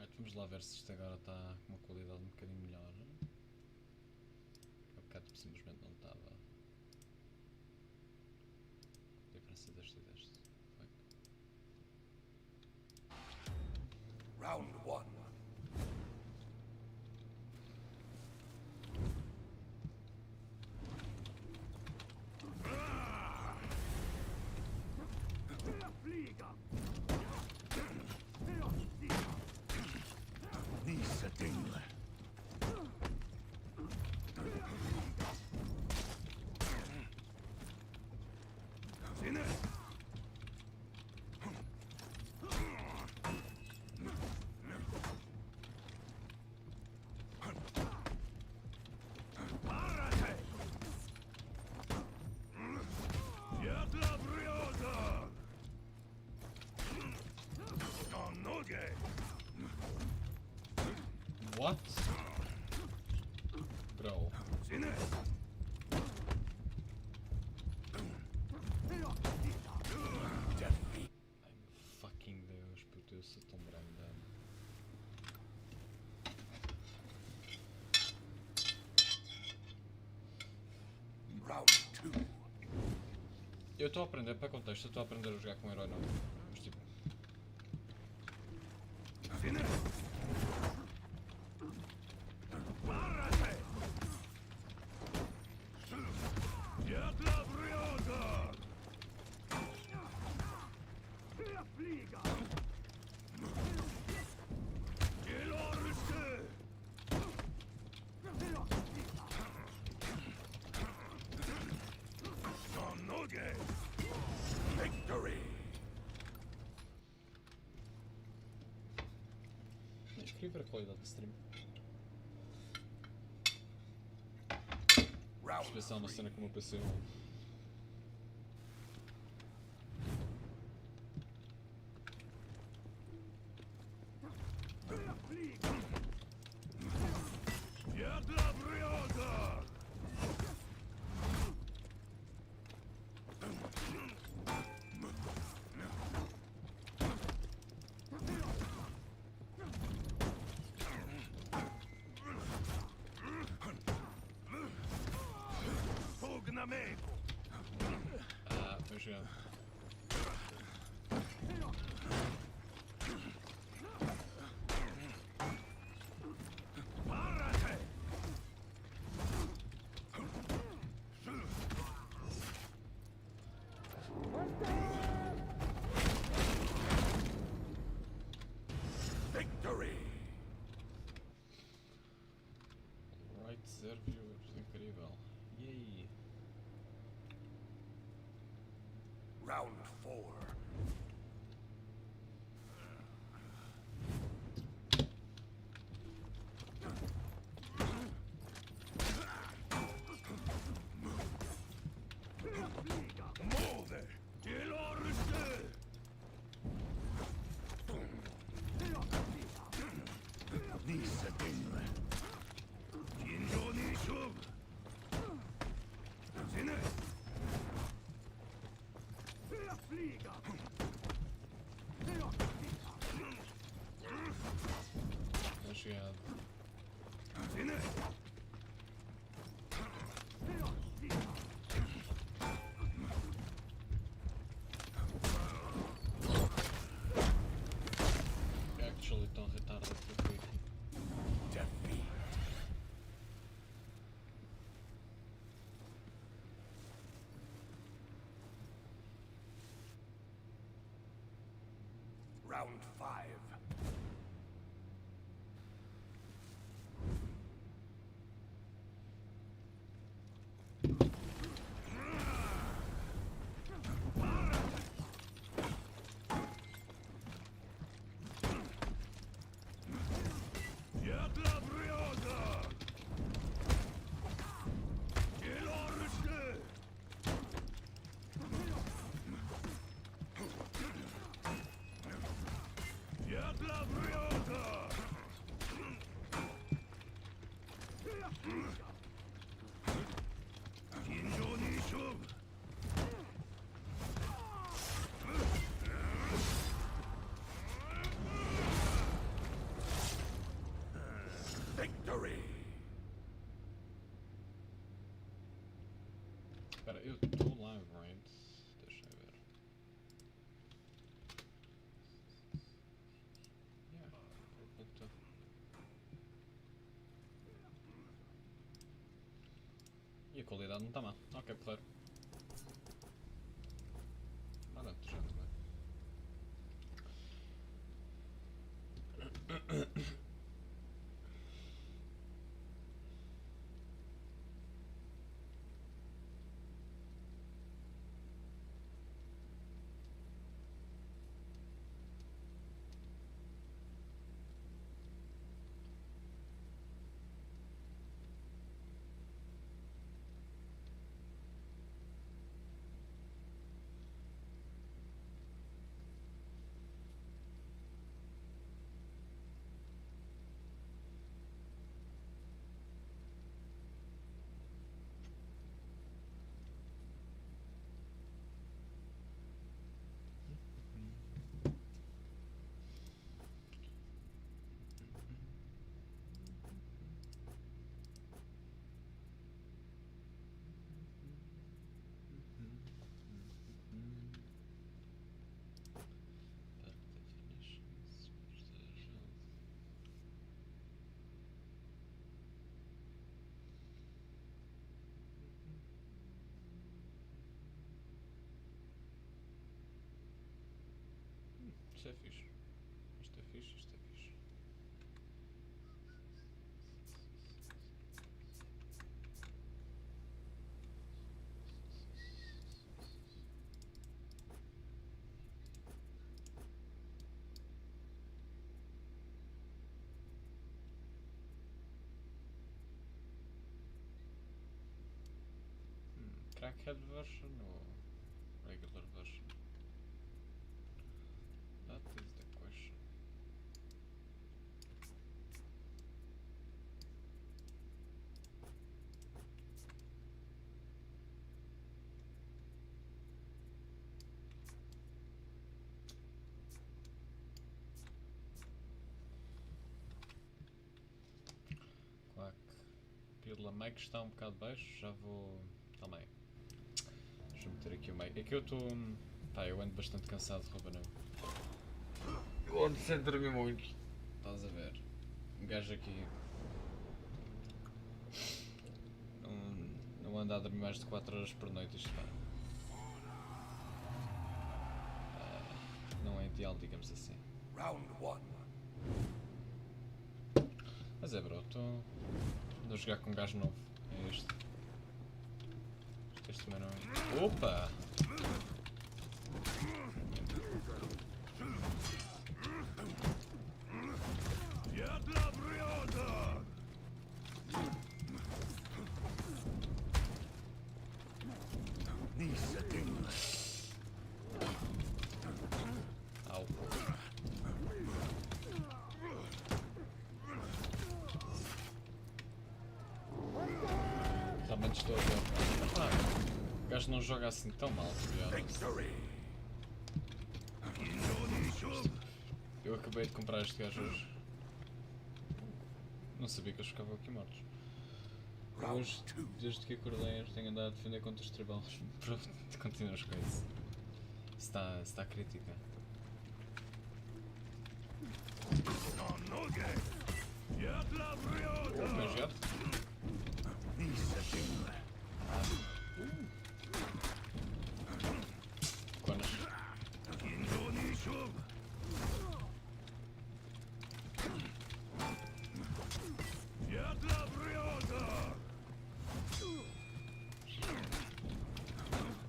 Right, vamos lá ver se isto agora está com uma qualidade um bocadinho melhor. Há bocado simplesmente não estava. A diferença deste e deste. Foi. Round one. Nice Ding. What? Bro. Ai meu fucking Deus, puto, eu sou tão branda. Round two. Eu estou a aprender, para contexto, eu estou a aprender a jogar com um herói novo. Mas tipo. Victory. Mas queria ver a qualidade do stream. Round Ver se há uma cena com o meu PC. Ah, vou jogar. Victory. Right, 0 viewers, incrível. Yay! Round four. Move. Nice Ding. Vou chegar. Actually, tão retardado que eu fui aqui. Defeat. Round five. qualidade não está má. Ok, porreiro. Nada muito gente, não é? Isto é fixe. Isto é fixe, isto é fixe. Crackhead version or regular version? That is the question. Claro que pila meio que está um bocado baixo, já vou. Calma aí. Deixa eu meter aqui o meio. É que eu estou. Pá, eu ando bastante cansado, Ruben. Eu ando sem dormir muito. Estás a ver? Um gajo aqui. Não anda a dormir mais de 4 horas por noite, isto pá. Não é ideal, digamos assim. Round 1. Mas é bro, estou a jogar com um gajo novo. É este. Este também não é. Opa! Au. Realmente estou a ver. O gajo não joga assim tão mal, eu acabei de comprar este gajo hoje. Não sabia que eles ficavam aqui mortos. Hoje, desde que acordei, tenho andado a defender contra os tribalos. Pronto, continuas com isso. Está crítica. Mas já? Quando?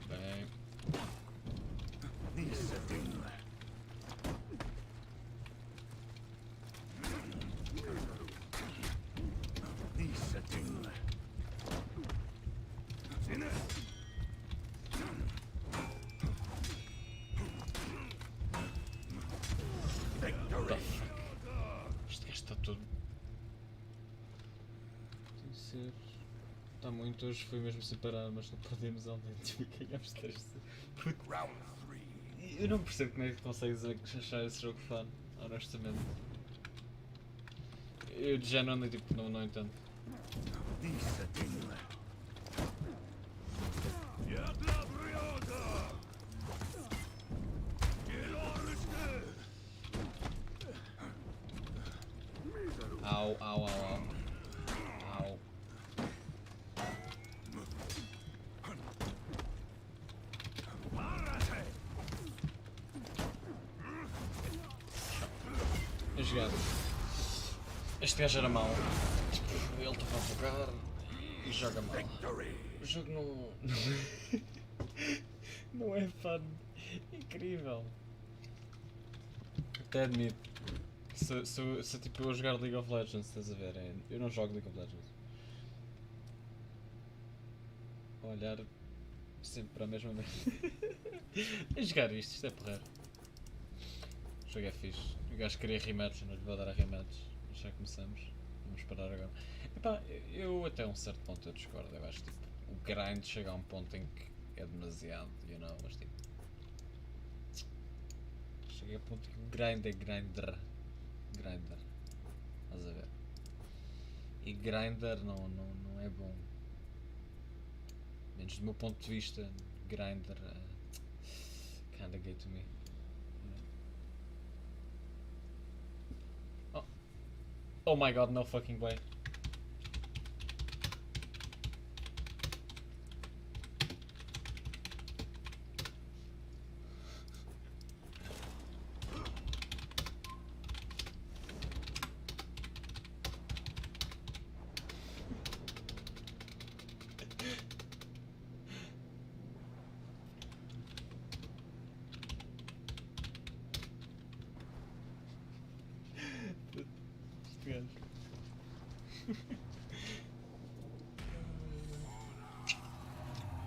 Bem. Este gajo está todo. Tem que ser. Está muito, hoje foi mesmo separar, mas não perdemos aldeia. Ganhamos 3. Round 3. Eu não percebo como é que consegues achar esse jogo fun, honestamente. Eu já não ando tipo, não entendo. Au, au, au, au. Au. jogar. Este gajo era mau. Tipo, ele estava a jogar e joga mal. O jogo não. Não é fun. Incrível. Até admito. Se tipo eu jogar League of Legends, estás a ver? Eu não jogo League of Legends. A olhar sempre para a mesma vez. A jogar isto é porreiro. O jogo é fixe. O gajo queria rematch, não lhe vou dar a rematch. Já começamos. Vamos parar agora. Epá, eu até um certo ponto eu discordo. Eu acho que tipo, o grind chega a um ponto em que é demasiado, you know, mas tipo. Chega a um ponto que o grind é grinder. Grinder. Estás a ver? E grinder não é bom. Menos do meu ponto de vista, grinder kinda gay to me. Oh. Oh my god, no fucking way. Este gajo.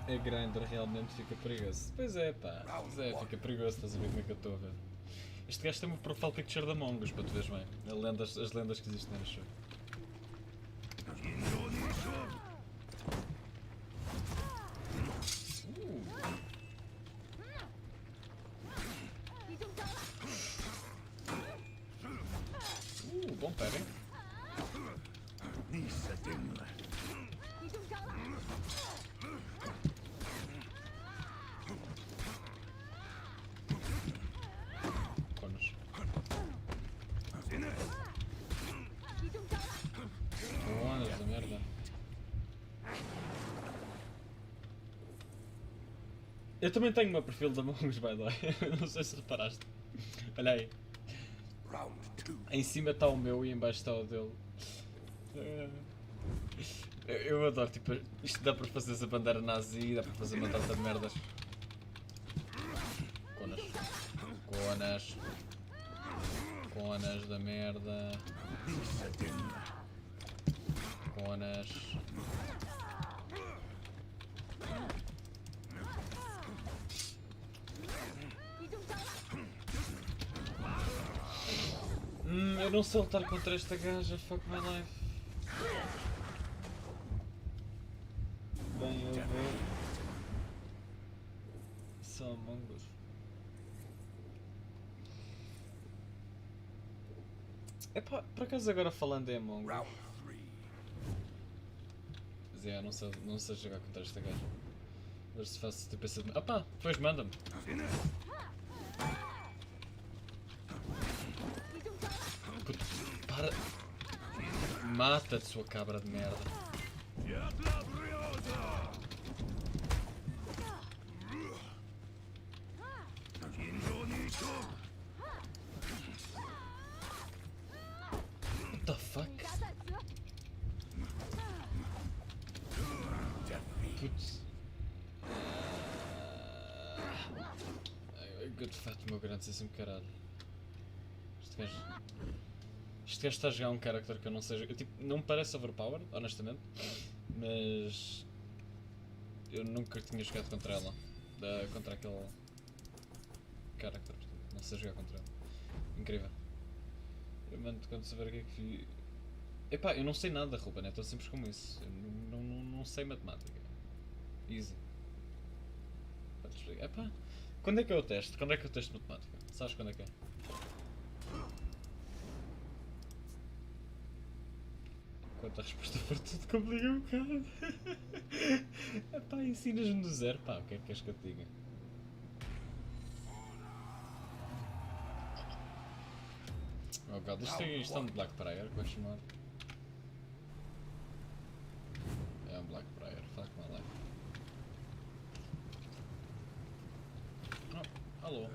A grinder realmente fica perigoso. Pois é, pá. Pois é, fica perigoso, estás a ver como é que eu estou a ver. Este gajo tem uma profile picture da Among Us, para tu veres bem. As lendas que existem no show. Bom parry. Conos. Boas da merda. Eu também tenho o meu perfil da Among Us, by the way. Não sei se reparaste. Olha aí. Em cima está o meu e em baixo está o dele. Eu adoro, tipo, isto dá para fazer essa bandeira nazi, dá para fazer uma data de merdas. Conas. Conas. Conas da merda. Conas. Eu não sei lutar contra esta gaja, fuck my life. Bem, eu vou. Só Among Us. Epá, por acaso agora falando em Among Us. Mas é, não sei jogar contra esta gaja. Ver se faço tipo essa. Ah pá, depois manda-me. Para. Mata-te, sua cabra de merda. What the fuck? Putz. Good fat, meu grande, sei sempre caralho. Este gajo está a jogar um character que eu não sei. Tipo, não me parece overpowered, honestamente. Mas. Eu nunca tinha jogado contra ela. Contra aquele. Character. Não sei jogar contra ela. Incrível. Eu mando quando saber o que é que fiz. Epá, eu não sei nada, Ruben, é tão simples como isso. Eu não sei matemática. Easy. Epá, quando é que é o teste? Quando é que é o teste de matemática? Sabes quando é que é? Quanto a resposta for tudo complica um bocado. Epá, ensinas-me do zero, pá, o que é que queres que eu te diga? Oh god, isto é um Black Prayer, question mark. É um Black Prayer, fuck my life. Oh, alô.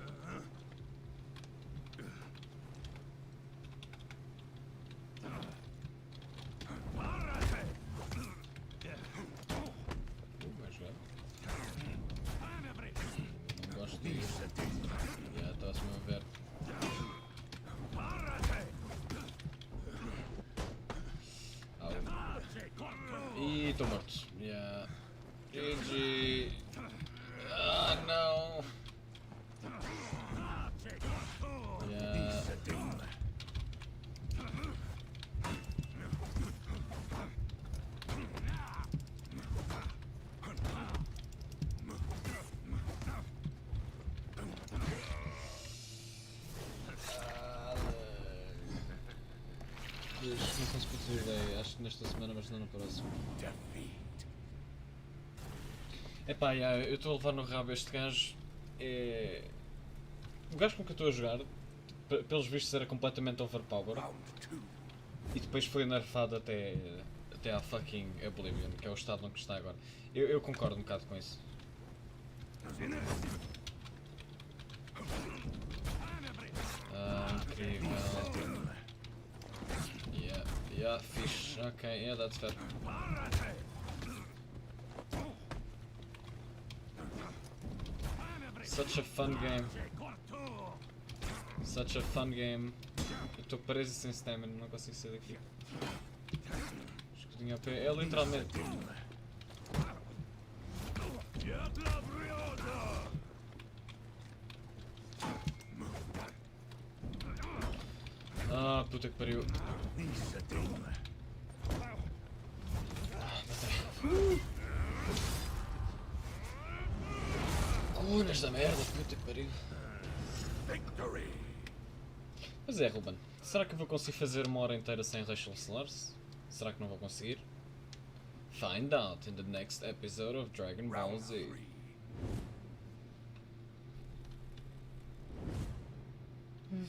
tô morto. Yeah. GG. Ah, não. Yeah. Não consigo fazer ideia, acho que nesta semana, mas não no próximo. Epá, yeah, eu estou a levar no rabo este gajo. É... O gajo com que eu estou a jogar, pelos vistos, era completamente overpowered. E depois foi nerfado até à fucking Oblivion, que é o estado onde está agora. Eu concordo um bocado com isso. Incrível. Yeah, fixe. Ok, yeah, that's fair. Such a fun game. Such a fun game. Eu estou preso sem stamina, não consigo sair daqui. Escudinho OP, é literalmente. Ah, puta que pariu. Cunas da merda, puta que pariu. Mas é, Ruben, será que eu vou conseguir fazer uma hora inteira sem racial slurs? Será que não vou conseguir? Find out in the next episode of Dragon Ball Z.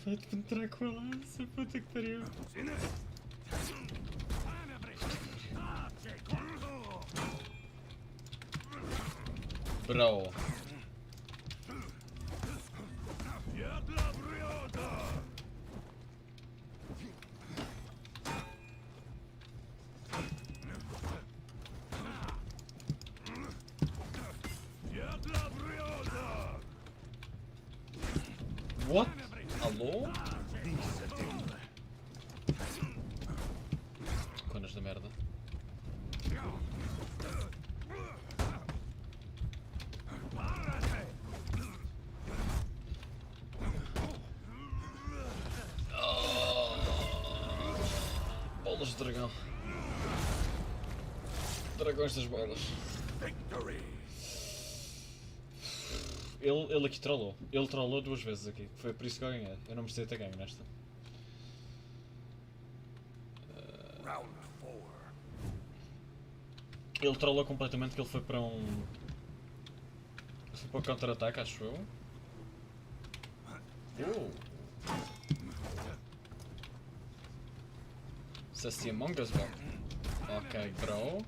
Vai-te penetrar com a lança, puta que pariu. Bro. What? Alô? Conas da merda. Bolas de dragão. Dragões das bolas. Ele aqui trollou. Ele trollou duas vezes aqui. Foi por isso que eu ganhei. Eu não merecia ter ganho nesta. Ele trollou completamente que ele foi para um... Foi para o contra-ataque, acho eu. Sassy Among Us, bro. Ok, bro.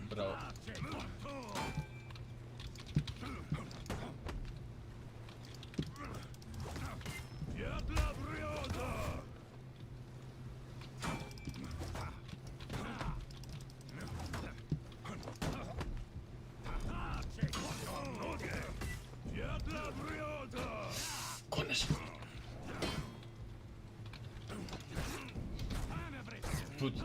Bro. Conas. Puto.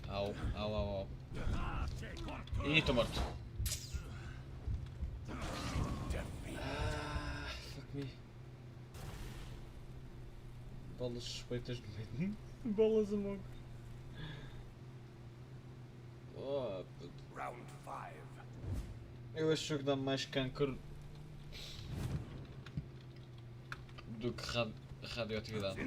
Au, au, au, au. Ih, tô morto. Fuck me. Bolas suspeitas no meio. Bolas Among Us. Oh, puto. Round 5. Eu acho que o jogo dá mais cancro do que radioatividade.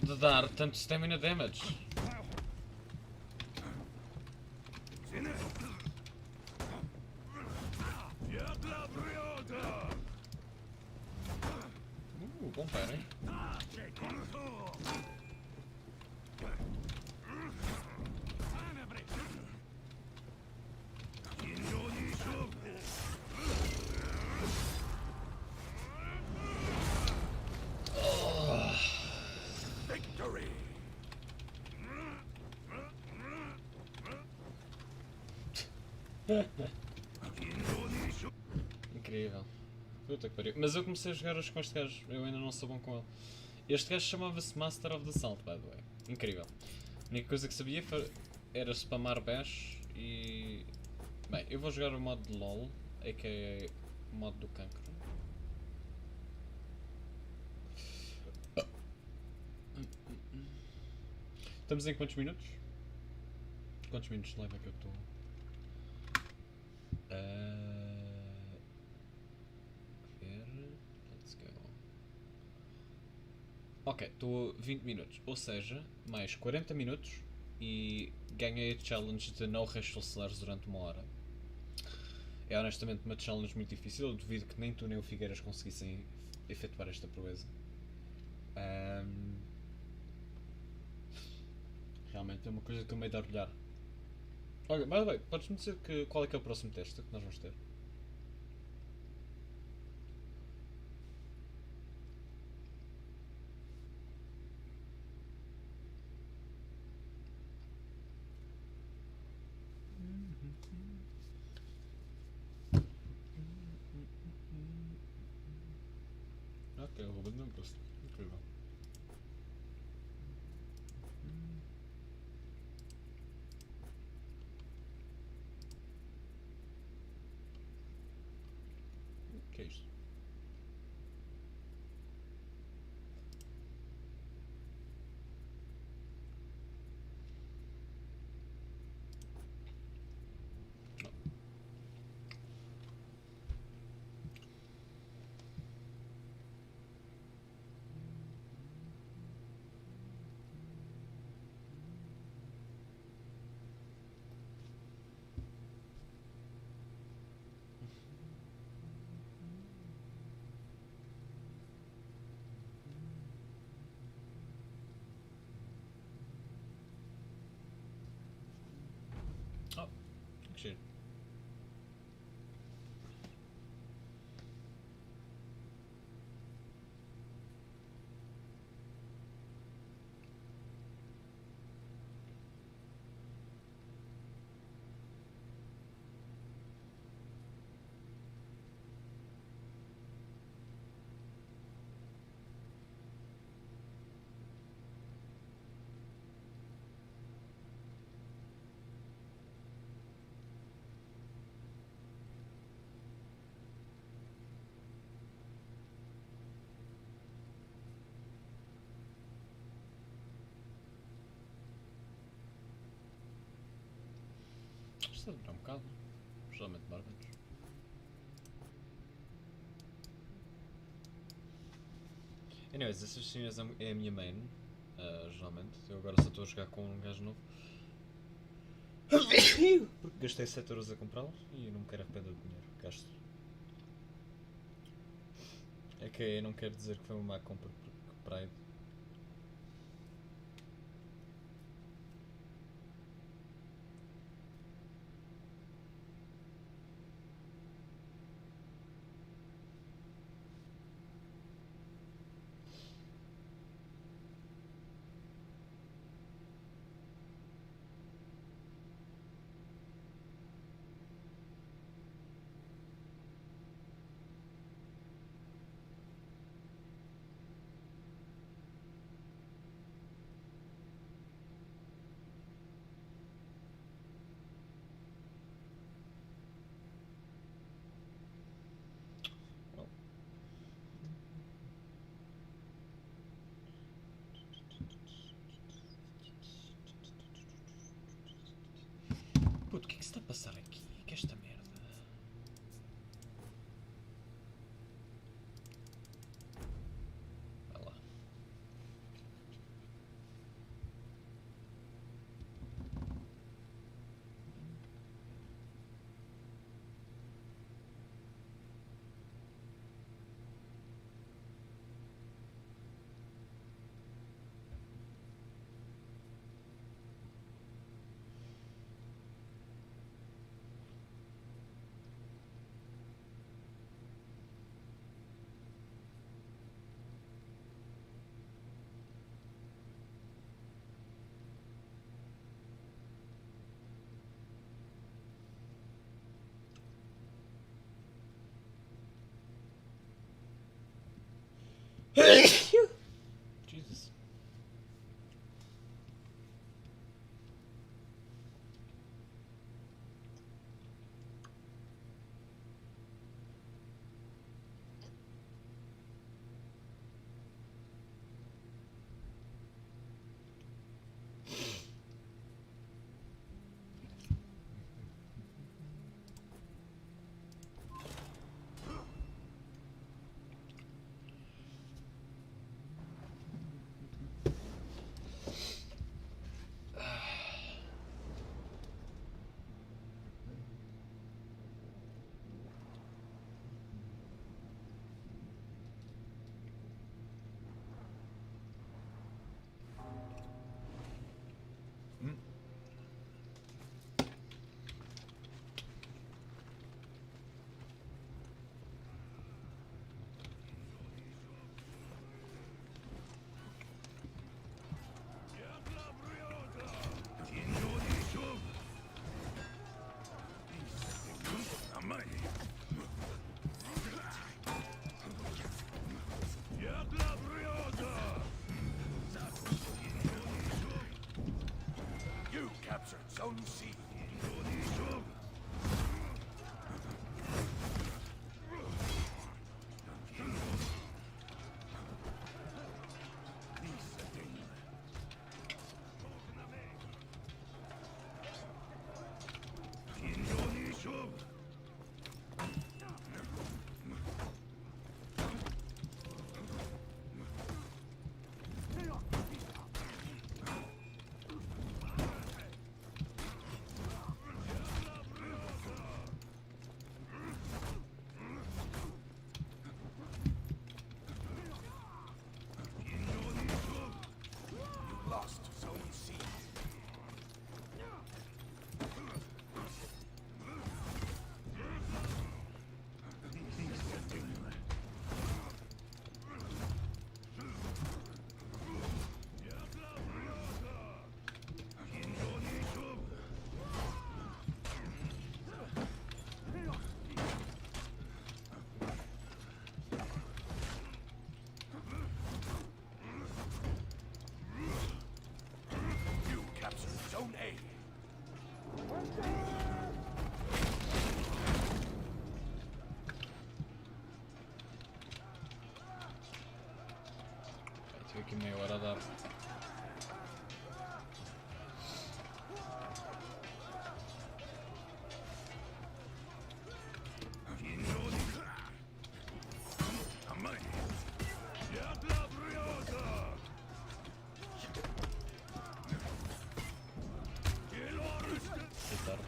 Para de dar tanto stamina damage. Bom parem. Incrível. Puta que pariu. Mas eu comecei a jogar hoje com este gajo, eu ainda não sou bom com ele. Este gajo chamava-se Master of the Salt, by the way. Incrível. A única coisa que sabia era spamar bash e... Bem, eu vou jogar o modo de LOL, a.k.a. o modo do cancro. Estamos em quantos minutos? Quantos minutos de live é que eu estou? Ver. Let's go. Ok, estou 20 minutos. Ou seja, mais 40 minutos e ganhei a challenge de no racial slurs durante uma hora. É honestamente uma challenge muito difícil. Eu duvido que nem tu nem o Figueiras conseguissem efetuar esta proeza. Realmente é uma coisa que eu meio de orgulhar. Olha, by the way, podes-me dizer qual é que é o próximo teste que nós vamos ter? Ok, o Ruben não gosto. Incrível. O que é isto? Oh, que giro. Isto está a demorar um bocado. Geralmente demora menos. Anyways, essas cenas é a minha main. Geralmente. Eu agora só estou a jogar com um gajo novo. Porque gastei 7€ a comprá-los e não me quero arrepender do dinheiro. Gasto. É que eu não quero dizer que foi uma má compra porque Pride. Well. Puto, o que é que se está a passar aqui? O que é esta merda? Vai lá. Jesus. You captured Zone C. You lost Zone C. You captured Zone A. Tive aqui meia hora a dar. Deitar.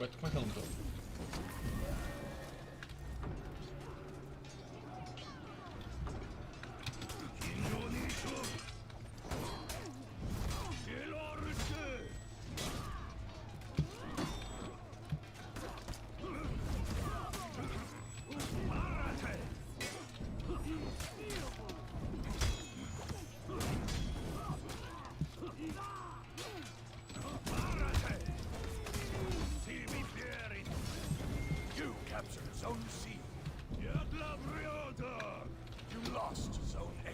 Ué, como é que ele mudou? You captured Zone C. You lost Zone A.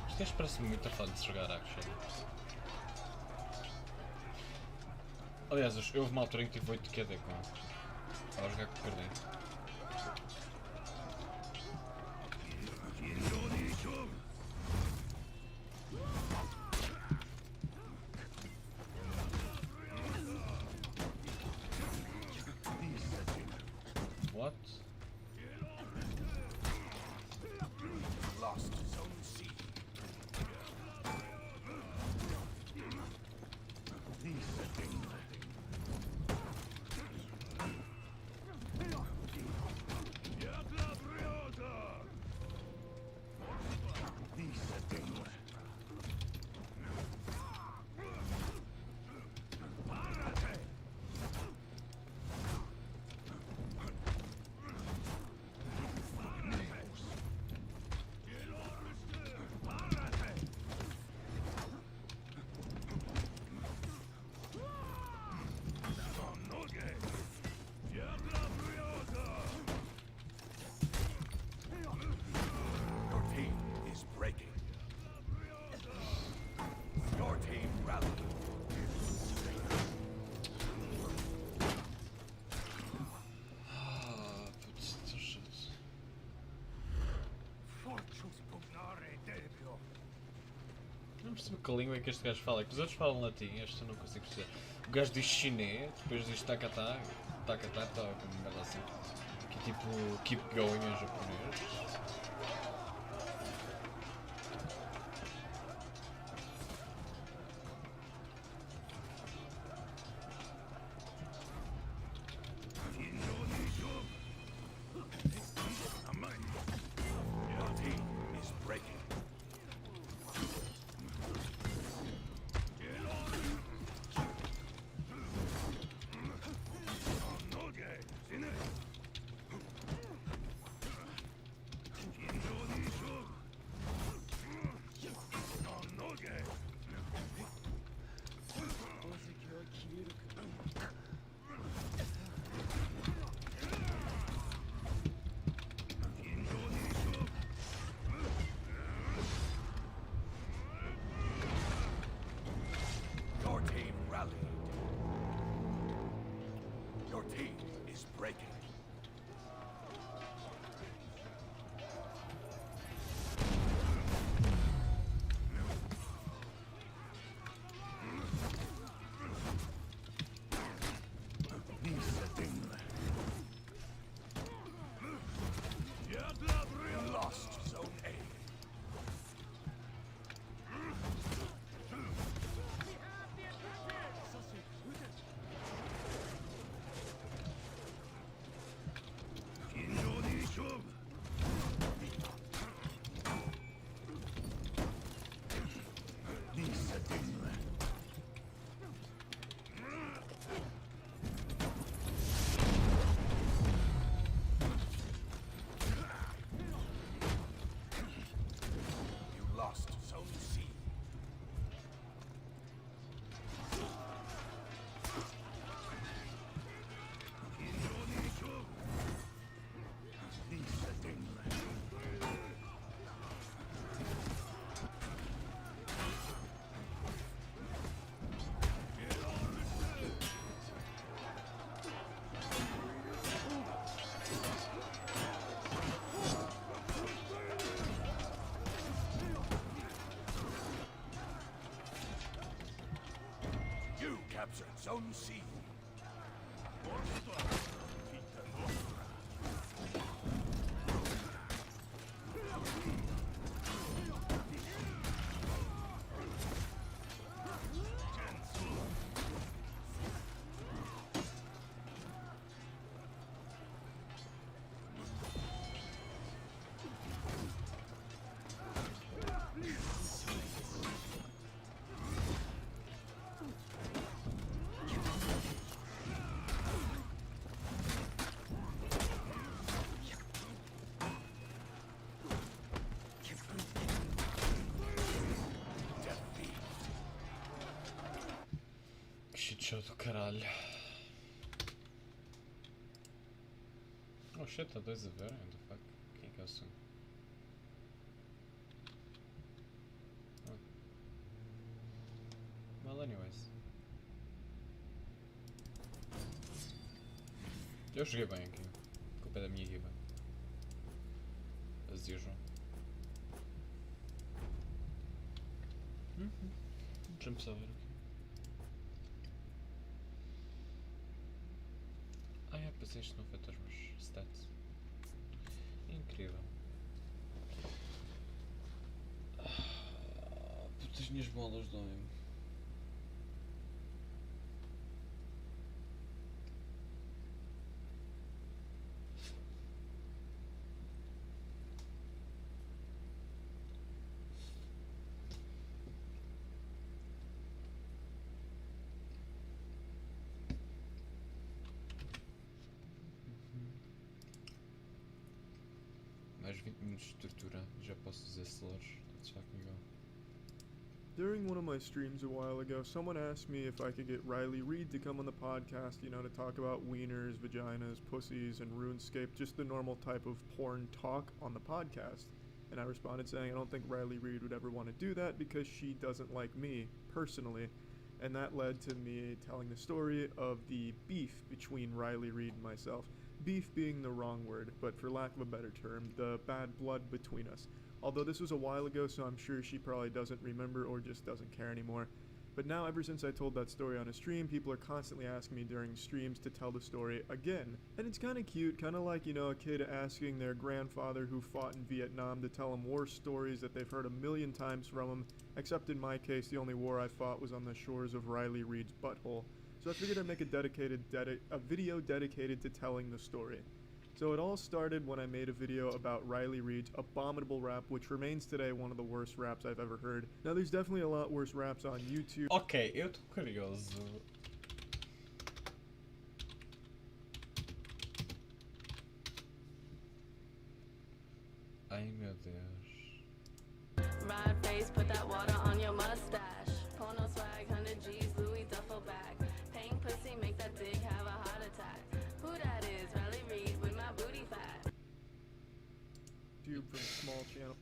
Este gajo parece-me muito a fã de jogar action. Aliás, houve uma altura em que tive 8 de QD com ele. Estava a jogar com o Carlinho. What? Lost Zone C. Your team is breaking. Your team rallied. Ah, putz, tão chato. Fortus pugnare debio. Não percebo que língua é que este gajo fala. É que os outros falam latim, este eu não consigo perceber. O gajo diz chinês, depois diz takatá, takatá, tá, como merda assim. Que é tipo keep going em japonês. Your team is breaking. Your team rallied. Your team is breaking. You lost Zone A. You lost Zone C. You captured Zone C. Que shit show do caralho. Oh shit, há dois a ver, what the fuck? Quem é que é o som? Oh. Well, anyways. Eu joguei bem aqui. Culpa é da minha equipa. As usual. Deixa-me só ver aqui. Pensei isto não afeta os meus stats. Incrível. Putas, minhas bolas doem-me. Mais 20 minutos de tortura, já posso dizer slurs. Let's fucking go. During one of my streams a while ago, someone asked me if I could get Riley Reid to come on the podcast, you know, to talk about wieners, vaginas, pussies, and RuneScape, just the normal type of porn talk on the podcast. And I responded saying I don't think Riley Reid would ever want to do that because she doesn't like me, personally. And that led to me telling the story of the beef between Riley Reid and myself. Beef being the wrong word, but for lack of a better term, the bad blood between us. Although this was a while ago, so I'm sure she probably doesn't remember or just doesn't care anymore. But now, ever since I told that story on a stream, people are constantly asking me during streams to tell the story again. And it's kind of cute, kind of like, you know, a kid asking their grandfather who fought in Vietnam to tell him war stories that they've heard a million times from him, except in my case, the only war I fought was on the shores of Riley Reid's butthole. So I figured I'd make a video dedicated to telling the story. So it all started when I made a video about Riley Reid's abominable rap, which remains today one of the worst raps I've ever heard. Now there's definitely a lot worse raps on YouTube. Ok, eu estou curioso. Ai meu Deus. Ride face, put that water on your mustache. Porno swag, 100 G's, Louis duffel bag. Paying pussy, make that dick have a heart attack. Who that is? Riley Reid with my booty fat. YouTube from small channel.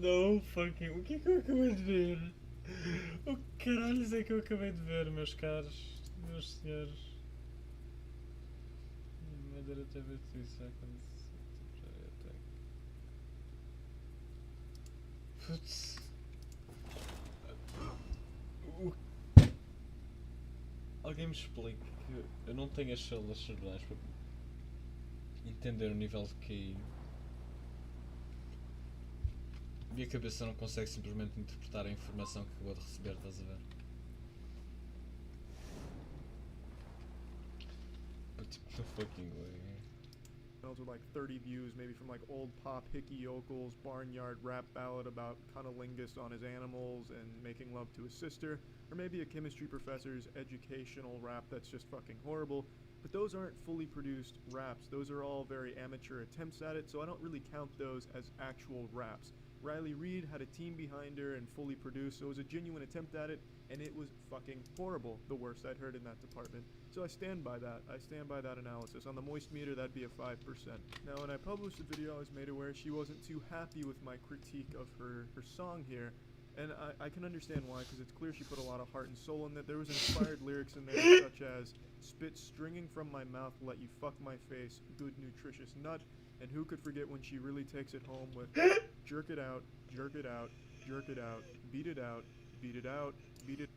Não, fucking. O que é que eu acabei de ver? O que caralhos é que eu acabei de ver, meus caros, meus senhores? Mother at every 3 seconds. Putz. Alguém me explique que eu não tenho as células cerebrais para entender o nível de QI. Minha cabeça não consegue simplesmente interpretar a informação que acabou de receber, estás a ver? But tipo, no fucking way. With like 30 views, maybe from like old pop hickey yokels, barnyard rap ballad about cunnilingus on his animals and making love to his sister, or maybe a chemistry professor's educational rap that's just fucking horrible. But those aren't fully produced raps. Those are all very amateur attempts at it, so I don't really count those as actual raps. Riley Reid had a team behind her and fully produced, so it was a genuine attempt at it, and it was fucking horrible, the worst I'd heard in that department. So I stand by that. I stand by that analysis. On the moist meter, that'd be a 5%. Now, when I published the video, I was made aware she wasn't too happy with my critique of her song here, and I can understand why, because it's clear she put a lot of heart and soul in that. There was inspired lyrics in there such as, spit stringing from my mouth, let you fuck my face, good nutritious nut, and who could forget when she really takes it home with jerk it out, jerk it out, jerk it out, beat it out, beat it out, beat it.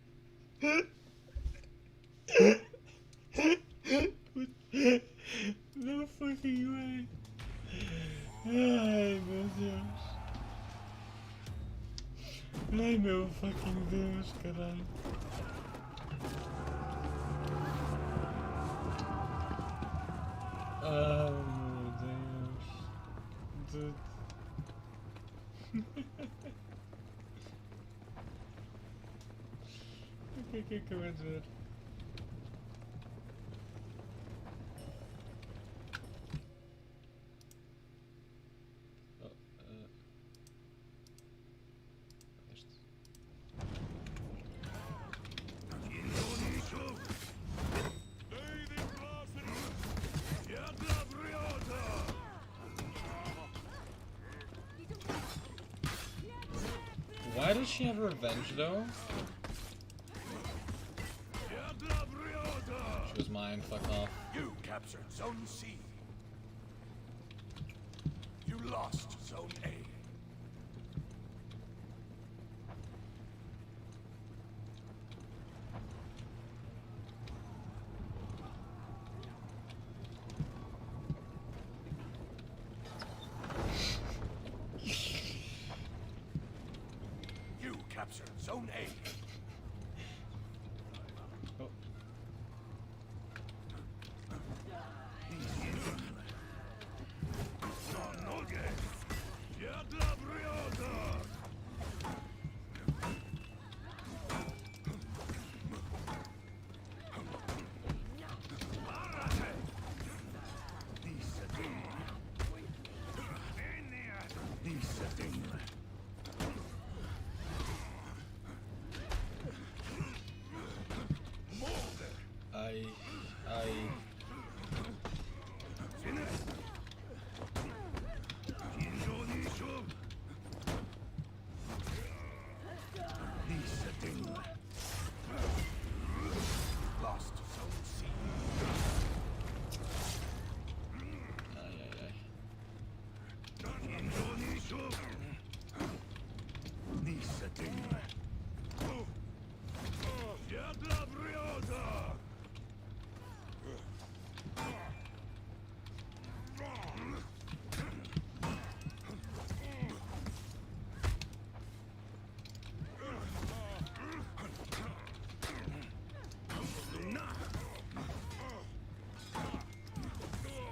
No fucking way. Ai meu Deus. Ai meu fucking Deus, caralho. Ai meu Deus. Dude. O que é que acabei de ver? Este. Why does she have revenge though? fuck off. You captured Zone C. You lost Zone A. You captured Zone A. Oh. I... Lost Zone C.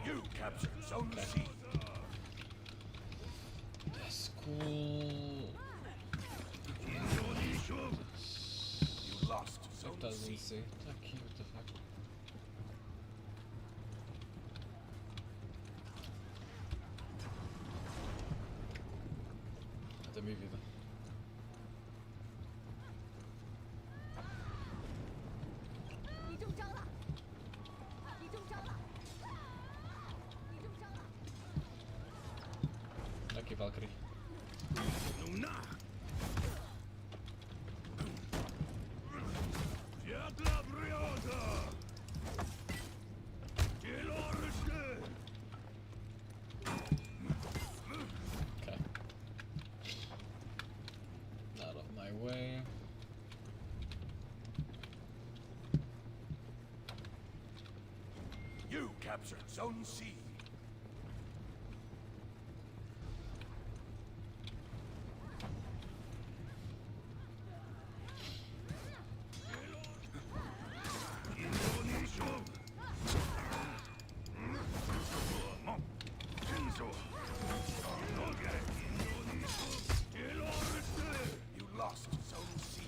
You captured Zone C. That's cool. You lost Zone Doesn't C. say. Okay, what the fuck? Это ми вида. Окей, Валкри. Okay. Out of my way. You captured Zone C. You lost Zone C.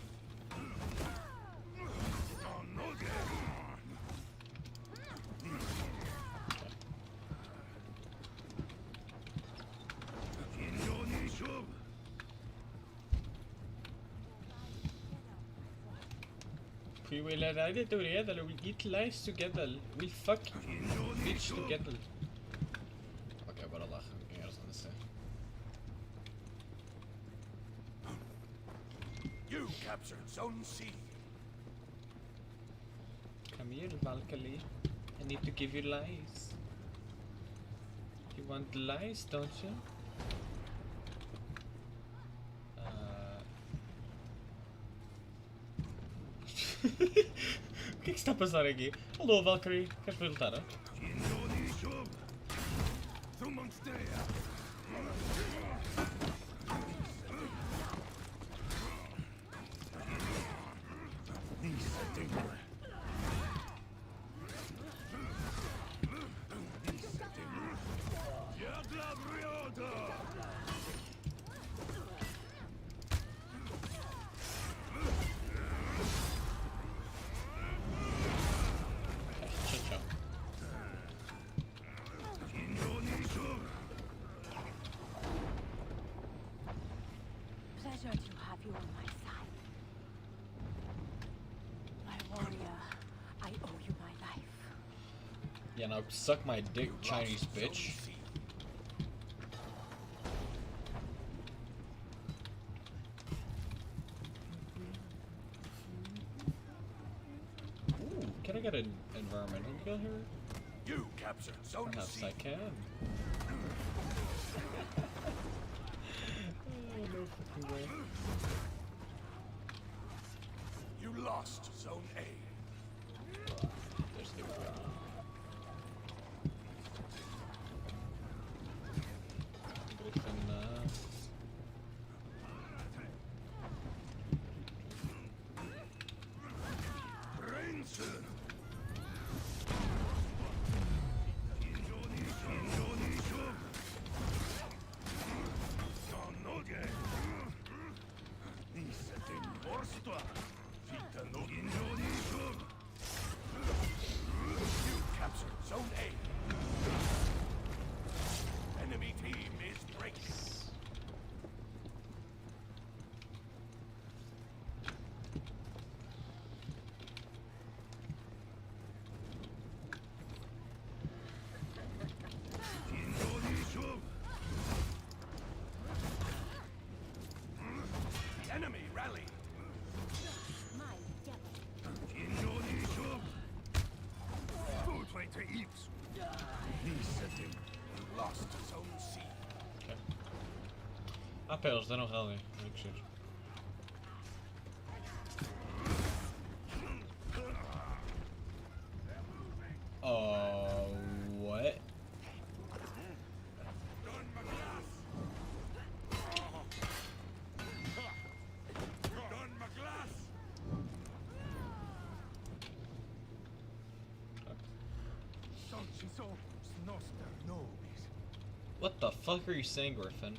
We will ride it together, we eat lice together, we fuck bitch together. Okay, bara Allah, jag gör som det säger. You captured Zone C. Come here, Valkyrie. I need to give you lice. You want lice, don't you? O que é que está a passar aqui? Alô, Valkyrie, queres ver lutar? Tchau, tchau. Pleasure to have you on my side. My warrior, I owe you my life. Yeah, now suck my dick, Chinese bitch. Ooh, can I get an environmental kill here? here? You captured Zone Perhaps C. I can. Oh, no fucking way. You lost Zone A. There's the way. Griffin, You captured Zone A. Enemy team is breaking. The enemy rally. My devil. You lost Zone C. okay. Ah, pera, eles deram rally. Olha que giro. Oh, what? What the fuck are you saying, Griffin?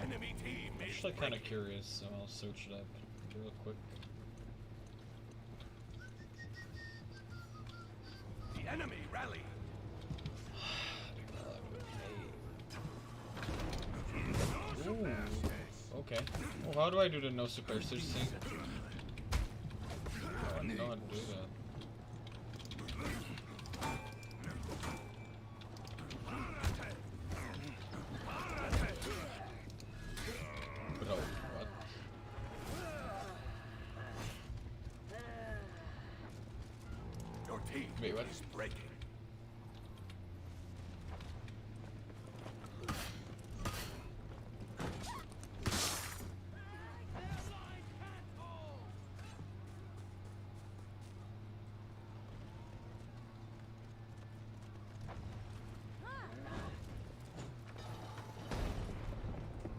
Enemy team I'm is actually kind of breaking. curious, so I'll search it up real quick. The enemy rally. Ooh, okay. Well, how do I do the no suppressors thing? I don't know how to do that. Bro, what? Your team Wait, what? is breaking.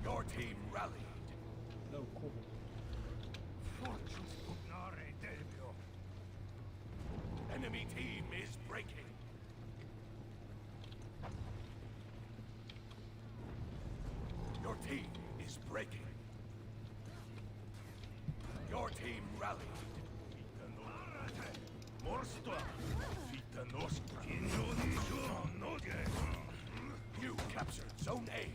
Your team rallied. No, cool. Enemy team is breaking. Your team is breaking. Your team rallied. You captured Zone A.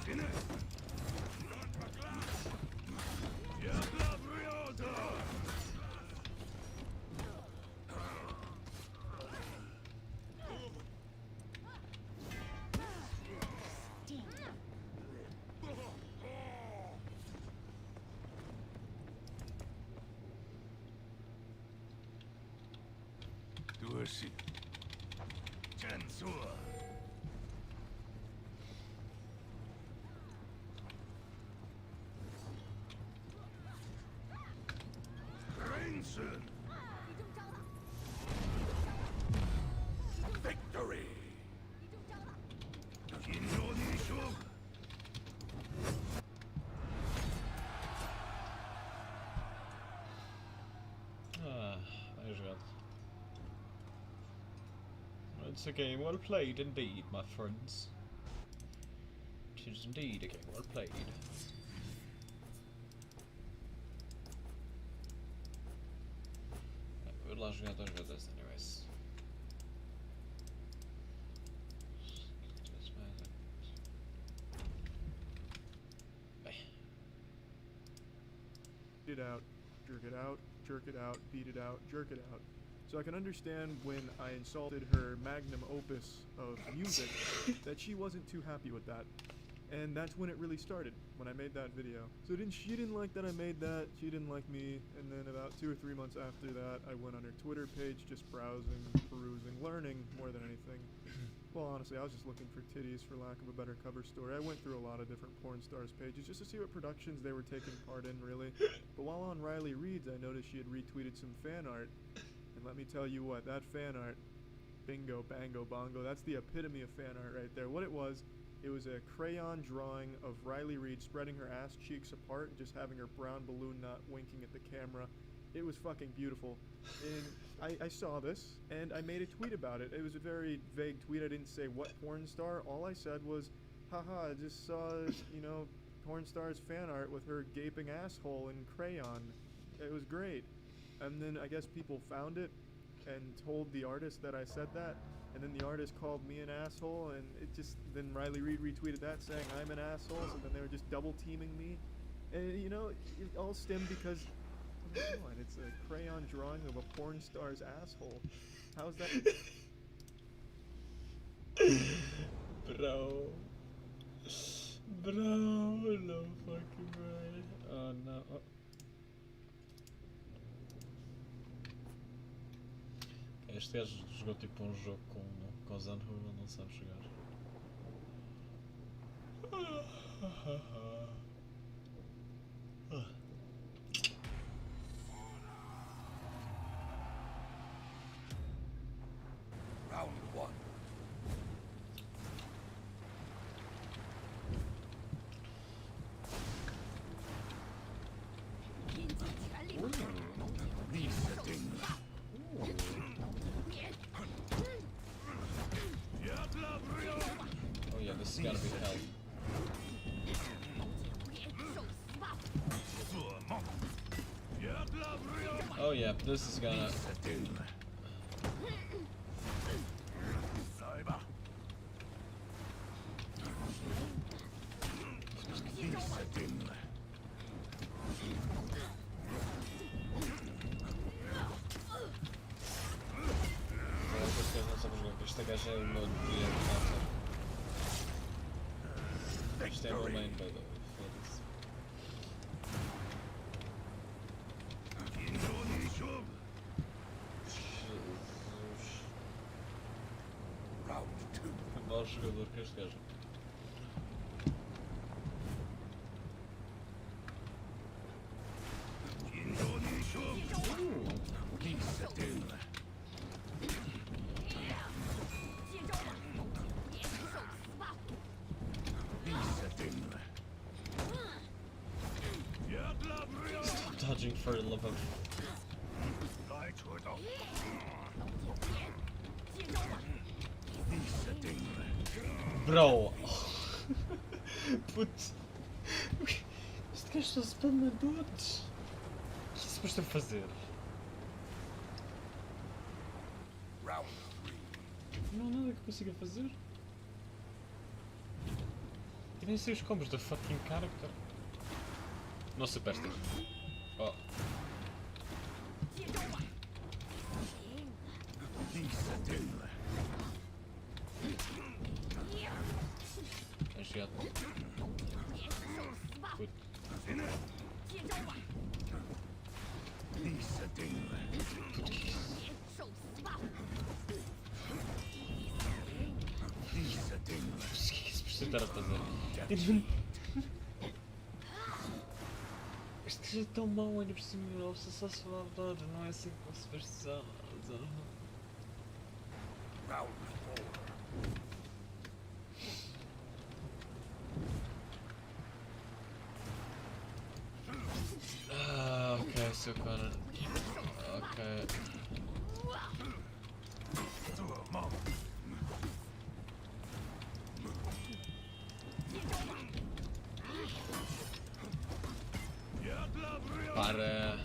Ding. Victory! Ah, there's that. It's a game well played indeed, my friends. It is indeed a game well played. Vou lá jogar 2 vezes, anyways. Get it out. Jerk it out. jerk it out, beat it out, jerk it out. So I can understand when I insulted her magnum opus of music that she wasn't too happy with that. And that's when it really started, when I made that video. So she didn't like that I made that, she didn't like me, and then about 2 or 3 months after that, I went on her Twitter page, just browsing, perusing, learning more than anything. Well, honestly, I was just looking for titties, for lack of a better cover story. I went through a lot of different porn stars' pages just to see what productions they were taking part in, really. But while on Riley Reed's, I noticed she had retweeted some fan art. And let me tell you what, that fan art, bingo, bango, bongo, that's the epitome of fan art right there. What it was a crayon drawing of Riley Reed spreading her ass cheeks apart and just having her brown balloon nut winking at the camera. It was fucking beautiful. And I saw this, and I made a tweet about it. It was a very vague tweet. I didn't say what porn star. All I said was, haha, I just saw, porn star's fan art with her gaping asshole in crayon. It was great. And then I guess people found it and told the artist that I said that. And then the artist called me an asshole, and then Riley Reed retweeted that saying I'm an asshole, so then they were just double teaming me. And it all stemmed because, come on, it's a crayon drawing of a porn star's asshole. How's that? Bro, no fucking way. Oh no. Oh. Este gajo jogou tipo um jogo com os anos, não sabe jogar. Round one. Resetting. Oh yeah, this has gotta be hell. Oh yeah, this is gonna... Esta gaja é o meu dia de casa. Isto é o meu main, by the way. Foda-se. Jesus. Round two. Mau jogador que este gajo. Stop dodging for the love of... Bro! Putz! Este gajo só spamma dodge! O que é suposto a fazer? Round three. Não há nada que eu consiga fazer. Eu nem sei os combos da fucking character. Não superstar. Oh. É chegado. Put. O que é que se precisa estar a fazer? Este gajo é tão mau ainda por cima, ele só se fala de não é assim com superstição. Round four. Ah, ok, seu cara. Ok. Para.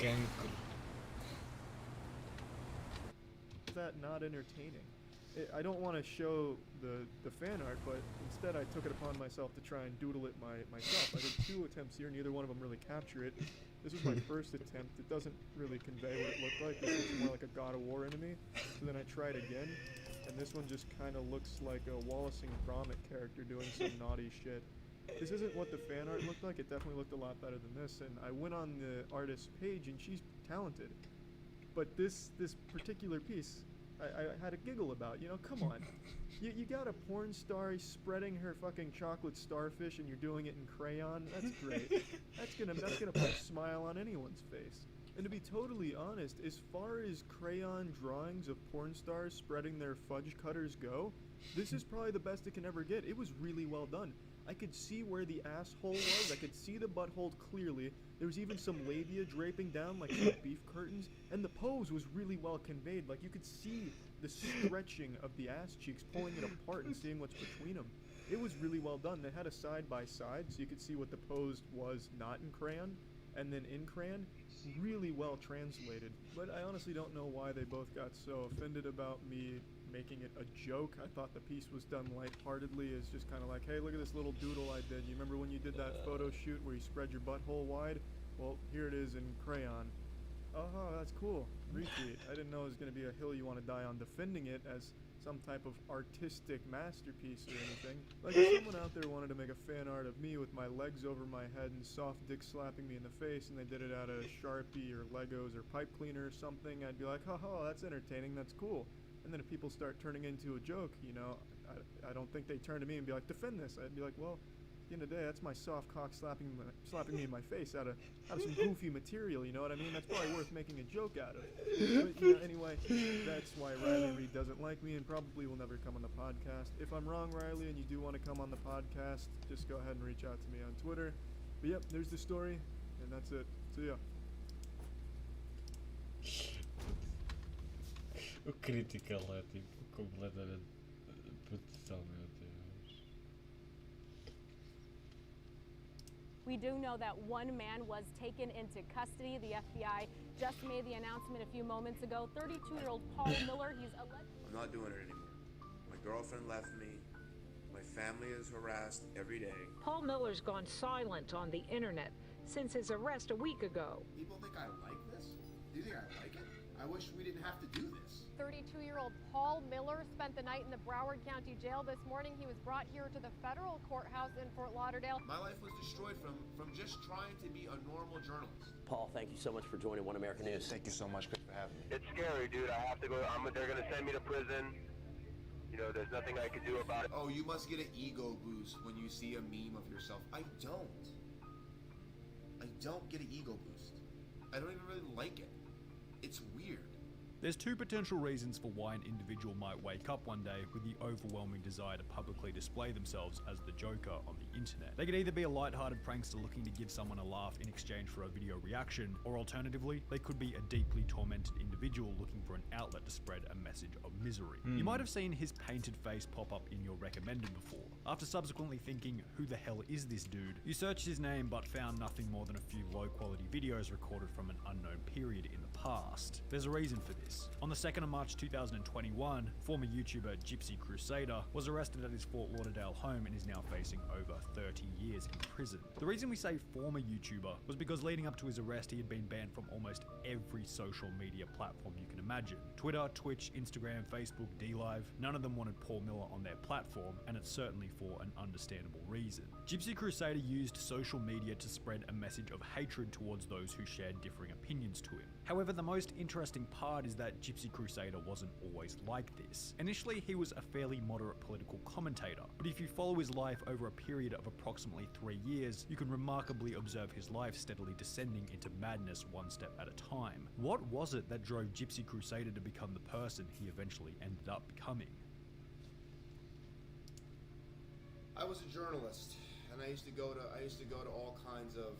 cancro. Is that not entertaining? I don't want to show the fan art, but instead I took it upon myself to try and doodle it myself. I did 2 attempts here, neither one of them really capture it. This was my first attempt. It doesn't really convey what it looked like. This looks more like a God of War enemy. So then I tried again, and this one just kind of looks like a Wallace and Gromit character doing some naughty shit. This isn't what the fan art looked like. It definitely looked a lot better than this, and I went on the artist's page, and she's talented. But this particular piece, I had a giggle about. You know, come on. You got a porn star spreading her fucking chocolate starfish and you're doing it in crayon? That's great. That's gonna put a smile on anyone's face. And to be totally honest, as far as crayon drawings of porn stars spreading their fudge cutters go, this is probably the best it can ever get. It was really well done. I could see where the asshole was. I could see the butthole clearly. There was even some labia draping down like some beef curtains. And the pose was really well conveyed. Like you could see the stretching of the ass cheeks, pulling it apart and seeing what's between them. It was really well done. They had a side by side so you could see what the pose was not in crayon. And then in crayon, really well translated. But I honestly don't know why they both got so offended about me making it a joke. I thought the piece was done lightheartedly. It's just kind of like, hey, look at this little doodle I did. You remember when you did that photo shoot where you spread your butthole wide? Well, here it is in crayon. Oh, that's cool. Retweet. I didn't know it was going to be a hill you want to die on defending it as some type of artistic masterpiece or anything. Like if someone out there wanted to make a fan art of me with my legs over my head and soft dick slapping me in the face and they did it out of Sharpie or Legos or pipe cleaner or something, I'd be like, haha, that's entertaining, that's cool. And then if people start turning into a joke, you know, I don't think they turn to me and be like, defend this. I'd be like, well, at the end of the day, that's my soft cock slapping me in my face out of some goofy material, you know what I mean? That's probably worth making a joke out of. But, you know, anyway, that's why Riley Reid doesn't like me and probably will never come on the podcast. If I'm wrong, Riley, and you do want to come on the podcast, just go ahead and reach out to me on Twitter. But yep, there's the story, and that's it. See ya. O critical é tipo completamente brutal, meu Deus. We do know that one man was taken into custody. The FBI just made the announcement a few moments ago. 32-year-old Paul Miller, he's alleged. I'm not doing it anymore. My girlfriend left me. My family is harassed every day. Paul Miller's gone silent on the internet since his arrest a week ago. People think I like this? Do you think I like it? I wish we didn't have to do this. 32-year-old Paul Miller spent the night in the Broward County Jail this morning. He was brought here to the federal courthouse in Fort Lauderdale. My life was destroyed from just trying to be a normal journalist. Paul, thank you so much for joining One American News. Thank you so much, Chris, for having me. It's scary, dude. I have to go. They're going to send me to prison. You know, there's nothing I can do about it. Oh, you must get an ego boost when you see a meme of yourself. I don't get an ego boost. I don't even really like it. It's weird. There's 2 potential reasons for why an individual might wake up one day with the overwhelming desire to publicly display themselves as the Joker on the internet. They could either be a light-hearted prankster looking to give someone a laugh in exchange for a video reaction, or alternatively, they could be a deeply tormented individual looking for an outlet to spread a message of misery. You might have seen his painted face pop up in your recommended before. After subsequently thinking, who the hell is this dude? You searched his name but found nothing more than a few low-quality videos recorded from an unknown period in the past. There's a reason for this. On the 2nd of March 2021, former YouTuber Gypsy Crusader was arrested at his Fort Lauderdale home and is now facing over 30 years in prison. The reason we say former YouTuber was because leading up to his arrest he had been banned from almost every social media platform you can imagine. Twitter, Twitch, Instagram, Facebook, DLive, none of them wanted Paul Miller on their platform, and it's certainly for an understandable reason. Gypsy Crusader used social media to spread a message of hatred towards those who shared differing opinions to him. However, the most interesting part is that Gypsy Crusader wasn't always like this. Initially, he was a fairly moderate political commentator, but if you follow his life over a period of approximately 3 years, you can remarkably observe his life steadily descending into madness one step at a time. What was it that drove Gypsy Crusader to become the person he eventually ended up becoming? I was a journalist, and I used to go to all kinds of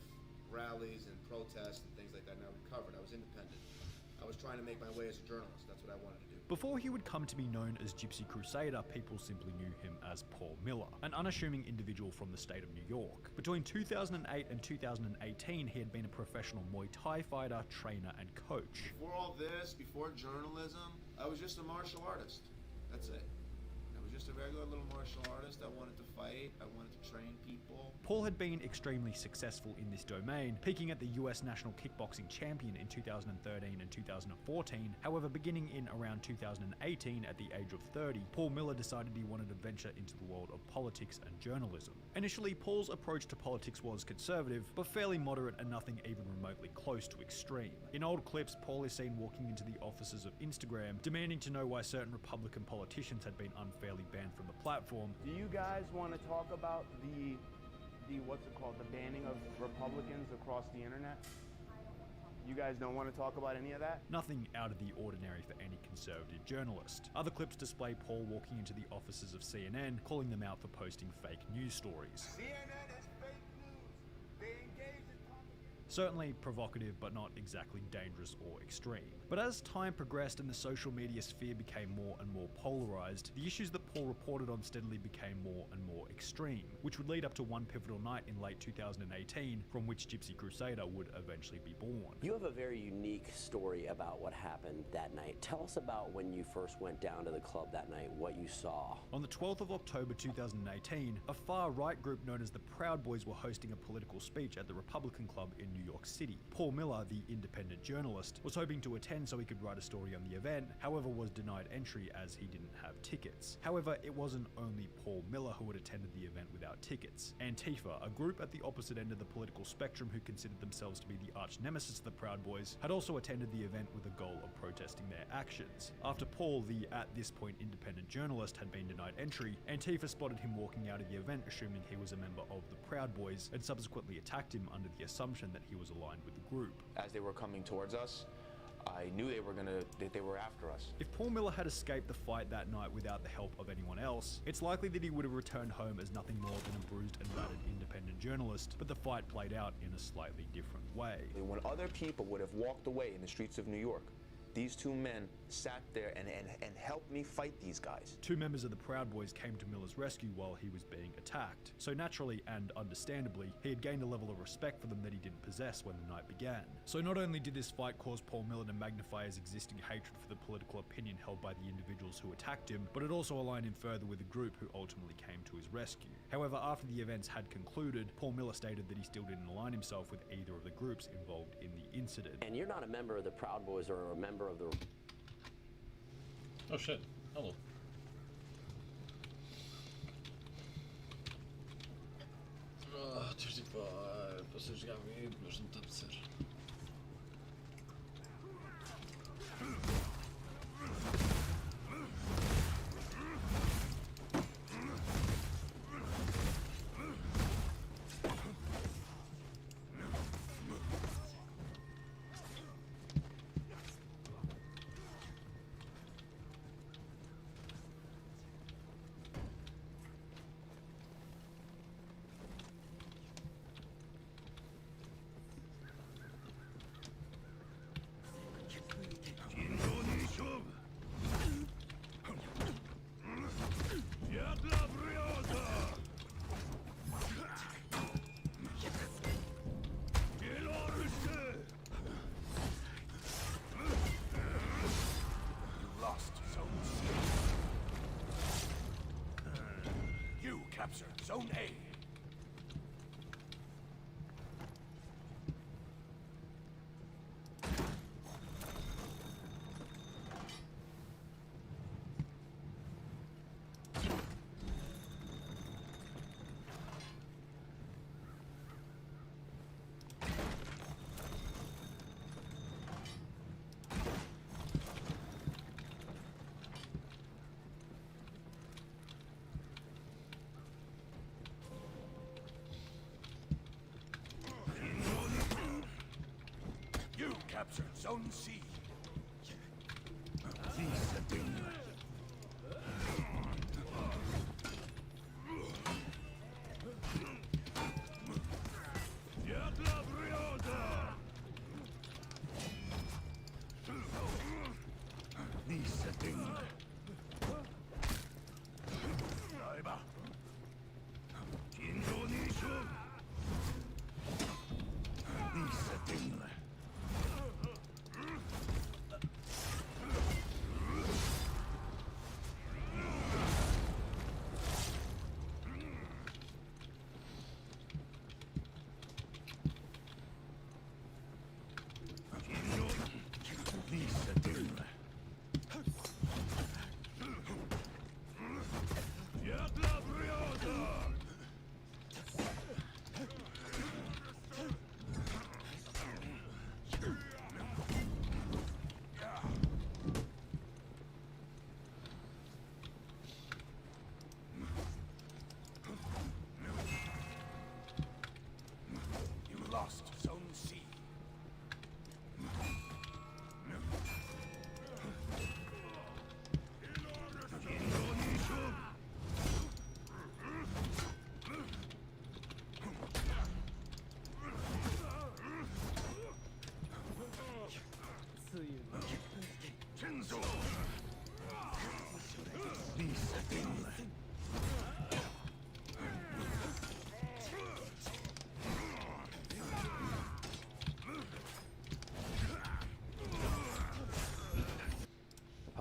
rallies and protests and things like that, and I would cover it. I was independent. I was trying to make my way as a journalist. That's what I wanted to do. Before he would come to be known as Gypsy Crusader, people simply knew him as Paul Miller, an unassuming individual from the state of New York. Between 2008 and 2018, he had been a professional Muay Thai fighter, trainer, and coach. Before all this, before journalism, I was just a martial artist. That's it. I was just a regular little martial artist. I wanted to fight. I wanted to train people. Paul had been extremely successful in this domain, peaking at the US National Kickboxing Champion in 2013 and 2014. However, beginning in around 2018, at the age of 30, Paul Miller decided he wanted to venture into the world of politics and journalism. Initially, Paul's approach to politics was conservative, but fairly moderate and nothing even remotely close to extreme. In old clips, Paul is seen walking into the offices of Instagram, demanding to know why certain Republican politicians had been unfairly banned from the platform. Do you guys want to talk about the what's it called, the banning of Republicans across the internet? You guys don't want to talk about any of that? Nothing out of the ordinary for any conservative journalist. Other clips display Paul walking into the offices of CNN, calling them out for posting fake news stories. CNN is fake news. They engage in propaganda. Certainly provocative, but not exactly dangerous or extreme. But as time progressed and the social media sphere became more and more polarized, the issues that Paul reported on steadily became more and more extreme, which would lead up to one pivotal night in late 2018, from which Gypsy Crusader would eventually be born. You have a very unique story about what happened that night. Tell us about when you first went down to the club that night, what you saw. On the 12th of October 2018, a far-right group known as the Proud Boys were hosting a political speech at the Republican Club in New York City. Paul Miller, the independent journalist, was hoping to attend so he could write a story on the event, however was denied entry as he didn't have tickets. However, it wasn't only Paul Miller who had attended the event without tickets. Antifa, a group at the opposite end of the political spectrum who considered themselves to be the arch nemesis of the Proud Boys, had also attended the event with the goal of protesting their actions. After Paul, the at this point independent journalist, had been denied entry, Antifa spotted him walking out of the event assuming he was a member of the Proud Boys and subsequently attacked him under the assumption that he was aligned with the group. As they were coming towards us, I knew that they were after us. If Paul Miller had escaped the fight that night without the help of anyone else, it's likely that he would have returned home as nothing more than a bruised and battered independent journalist, but the fight played out in a slightly different way. When other people would have walked away in the streets of New York, these two men sat there and helped me fight these guys. Two members of the Proud Boys came to Miller's rescue while he was being attacked. So naturally and understandably, he had gained a level of respect for them that he didn't possess when the night began. So not only did this fight cause Paul Miller to magnify his existing hatred for the political opinion held by the individuals who attacked him, but it also aligned him further with the group who ultimately came to his rescue. However, after the events had concluded, Paul Miller stated that he still didn't align himself with either of the groups involved in the incident. And you're not a member of the Proud Boys or a member of the... Oh shit, hello. Estou tipo, passei a jogar vídeo, mas não está a apetecer. Capture Zone A. Captured Zone C.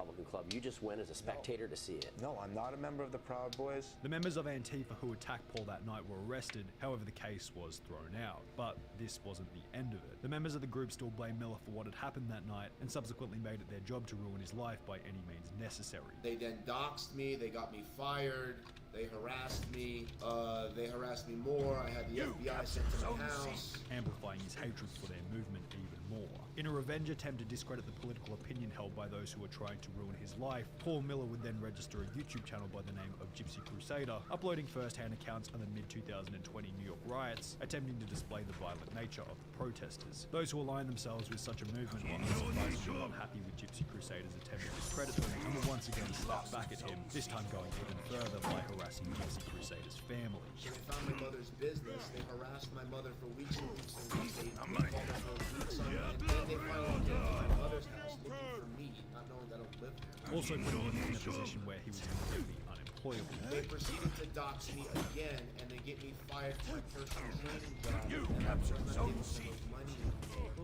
Republican Club. You just went as a spectator to see it. No, I'm not a member of the Proud Boys. The members of Antifa who attacked Paul that night were arrested, however the case was thrown out. But this wasn't the end of it. The members of the group still blame Miller for what had happened that night and subsequently made it their job to ruin his life by any means necessary. They then doxed me, they got me fired, they harassed me more, I had the FBI sent to my house. Amplifying his hatred for their movement even more. In a revenge attempt to discredit the political opinion held by those who were trying to ruin his life, Paul Miller would then register a YouTube channel by the name of Gypsy Crusader, uploading first-hand accounts of the mid-2020 New York riots, attempting to display the violent nature of the protesters. Those who align themselves with such a movement were unsurprisingly unhappy with Gypsy Crusader's attempt to discredit them, and would once again slap back at him, this time going even further by harassing Gypsy Crusader's family. They found my mother's business, they harassed my mother for weeks and weeks and weeks, they called her for weeks on end, and then they finally came to my mother's house looking for me, not knowing that I don't live there. Also putting him in a position where he was completely unemployable. They proceeded to dox me again, and they get me fired from my personal training job, and I was not able to make money.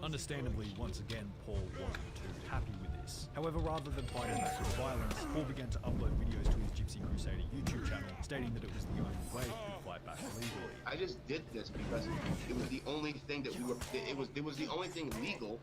Understandably, once again, Paul wasn't too happy with this. However, rather than fighting back with violence, Paul began to upload videos to his Gypsy Crusader YouTube channel, stating that it was the only way he could fight back legally. I just did this because it was the only thing that it was the only thing legal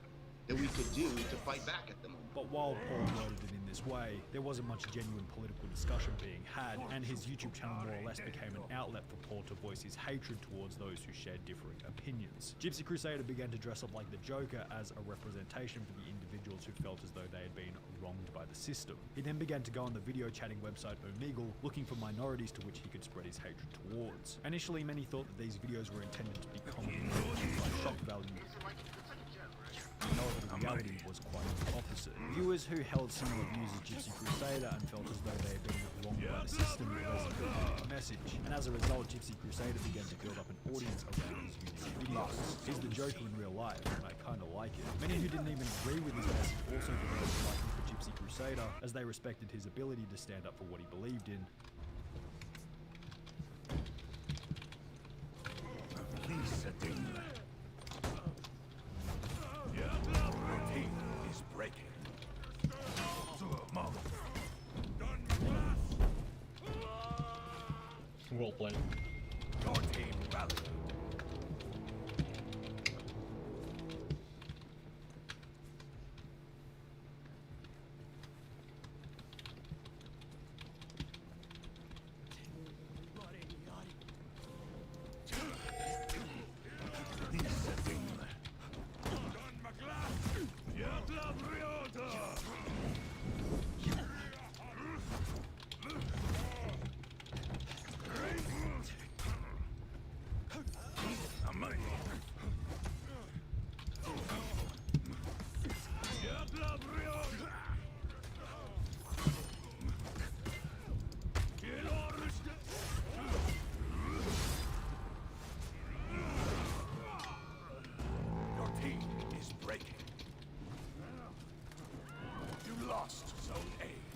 that we could do to fight back at them. But while Paul worded it in this way, there wasn't much genuine political discussion being had, and his YouTube channel more or less became an outlet for Paul to voice his hatred towards those who shared differing opinions. Gypsy Crusader began to dress up like the Joker as a representation for the individuals who felt as though they had been wronged by the system. He then began to go on the video chatting website Omegle, looking for minorities to which he could spread his hatred towards. Initially, many thought that these videos were intended to be comedy by shock value. The reality was quite the opposite. Viewers who held similar views as Gypsy Crusader and felt as though they had been wronged by the system resonated with the message, and as a result, Gypsy Crusader began to build up an audience around his YouTube videos. He's the Joker in real life, and I kinda like it. Many who didn't even agree with his message also developed a liking for Gypsy Crusader, as they respected his ability to stand up for what he believed in. Well played. Your team rallied. You lost Zone A.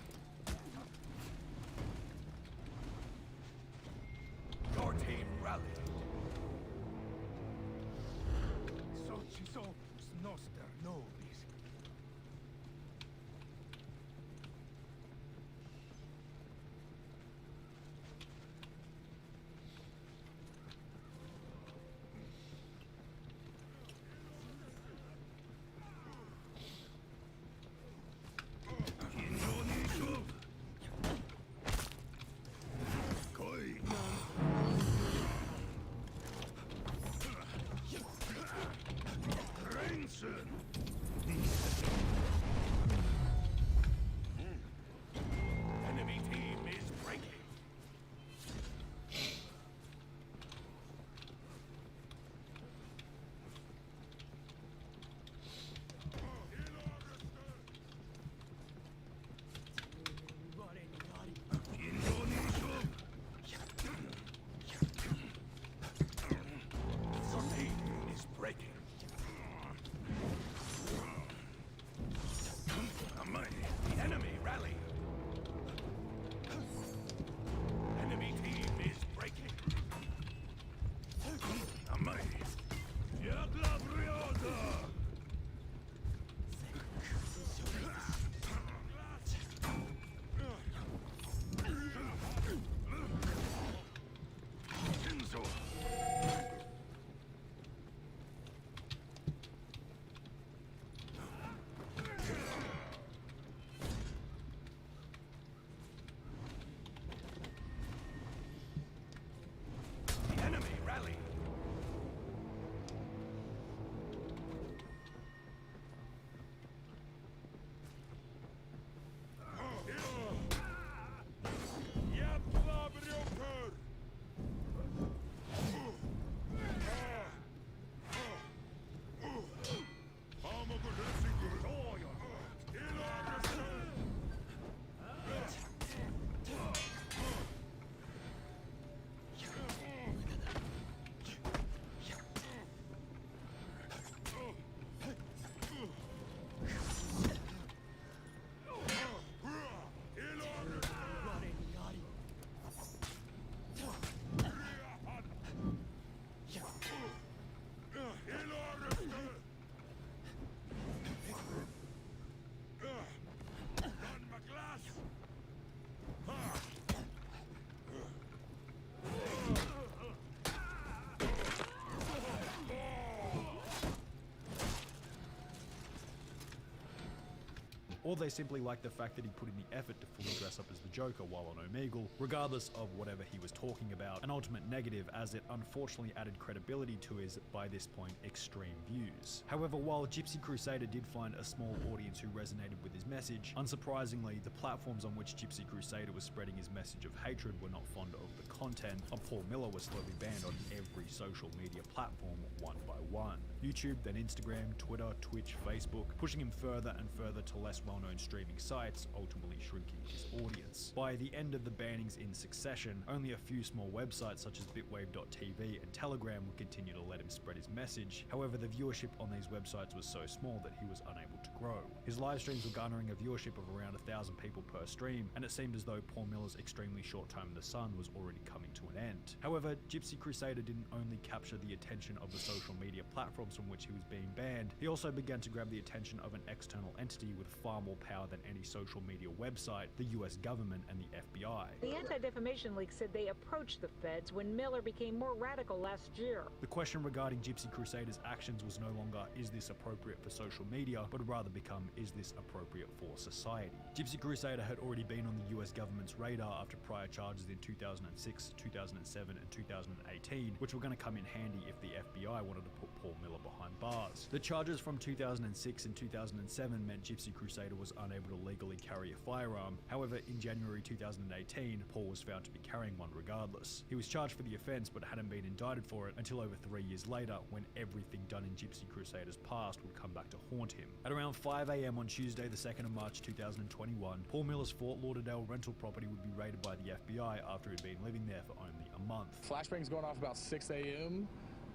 or they simply liked the fact that he put in the effort to fully dress up as the Joker while on Omegle, regardless of whatever he was talking about, an ultimate negative as it unfortunately added credibility to his, by this point, extreme views. However, while Gypsy Crusader did find a small audience who resonated with his message, unsurprisingly, the platforms on which Gypsy Crusader was spreading his message of hatred were not fond of the content, and Paul Miller was slowly banned on every social media platform one by one. YouTube, then Instagram, Twitter, Twitch, Facebook, pushing him further and further to less well-known streaming sites, ultimately shrinking his audience. By the end of the bannings in succession, only a few small websites such as Bitwave.tv and Telegram would continue to let him spread his message. However, the viewership on these websites was so small that he was unable to grow. His live streams were garnering a viewership of around 1,000 people per stream, and it seemed as though Paul Miller's extremely short time in the sun was already coming to an end. However, Gypsy Crusader didn't only capture the attention of the social media platforms from which he was being banned, he also began to grab the attention of an external entity with far more power than any social media website, the US government and the FBI. The Anti-Defamation League said they approached the feds when Miller became more radical last year. The question regarding Gypsy Crusader's actions was no longer, is this appropriate for social media, but rather become, is this appropriate for society? Gypsy Crusader had already been on the US government's radar after prior charges in 2006, 2007 and 2018, which were going to come in handy if the FBI wanted to put Paul Miller behind bars. The charges from 2006 and 2007 meant Gypsy Crusader was unable to legally carry a firearm. However, in January 2018, Paul was found to be carrying one regardless. He was charged for the offense but hadn't been indicted for it until over 3 years later, when everything done in Gypsy Crusader's past would come back to haunt him. At around 5 AM on Tuesday the 2nd of March 2021, Paul Miller's Fort Lauderdale rental property would be raided by the FBI after he'd been living there for only a month. Flashbang's going off about 6 AM.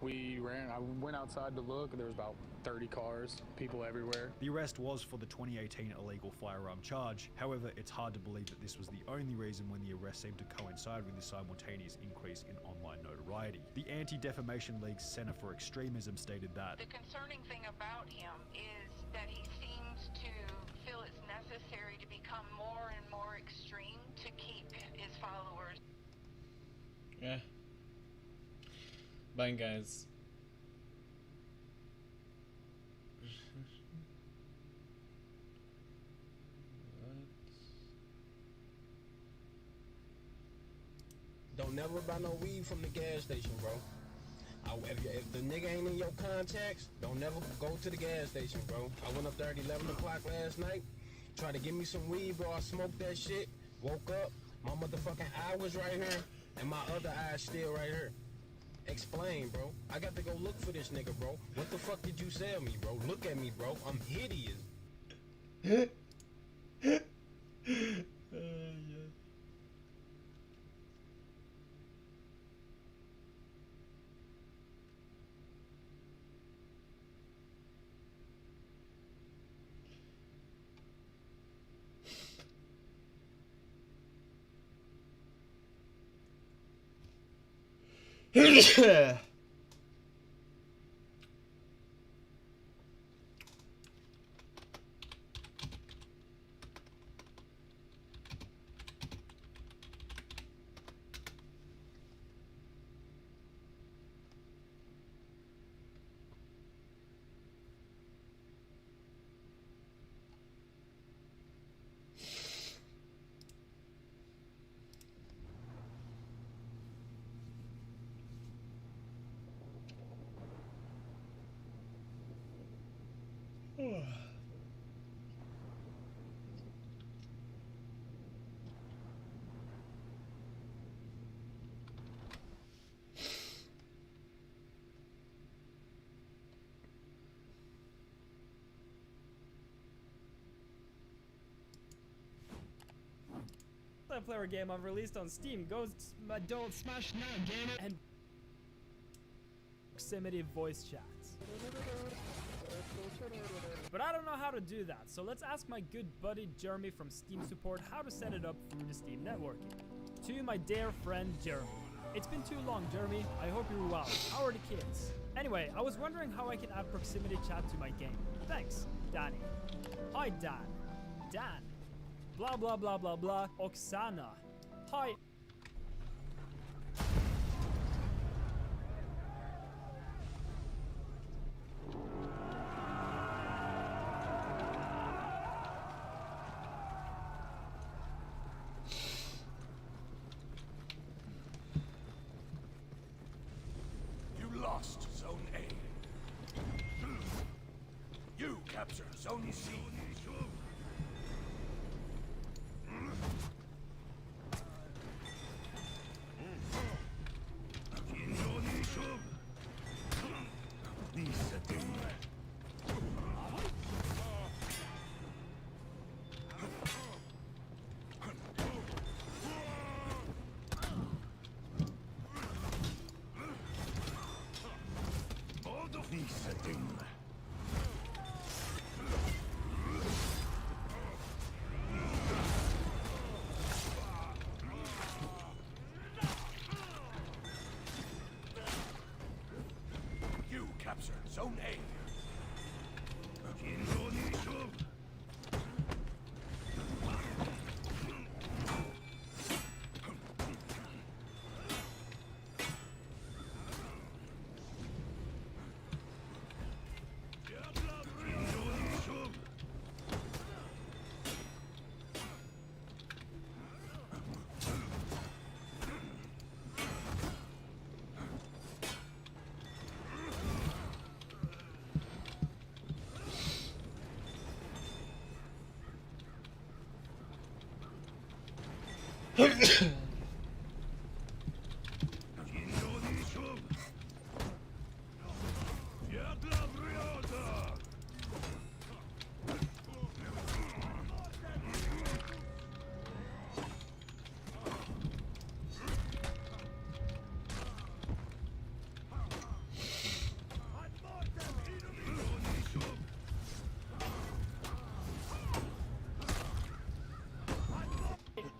I went outside to look, and there was about 30 cars, people everywhere. The arrest was for the 2018 illegal firearm charge. However, it's hard to believe that this was the only reason when the arrest seemed to coincide with the simultaneous increase in online notoriety. The Anti-Defamation League's Center for Extremism stated that the concerning thing about him is that he seems to feel it's necessary to become more and more extreme to keep his followers. Yeah. Bem, guys. Don't never buy no weed from the gas station, bro. If the nigga ain't in your contacts, don't never go to the gas station, bro. I went up there at 11 o'clock last night, tried to give me some weed, bro. I smoked that shit, woke up, my motherfucking eye was right here, and my other eye's still right here. Explain, bro. I got to go look for this nigga, bro. What the fuck did you sell me, bro? Look at me, bro. I'm hideous. Yeah. Multiplayer game I've released on Steam. Don't smash now, damn it! And proximity voice chats. But I don't know how to do that, so let's ask my good buddy Jeremy from Steam Support how to set it up through the Steam networking. To my dear friend Jeremy. It's been too long, Jeremy. I hope you're well. How are the kids? Anyway, I was wondering how I can add proximity chat to my game. Thanks, Danny. Hi, Dan. Dan. Blah blah blah blah blah. Oksana. Hi. capture Zone C. You capture Zone A.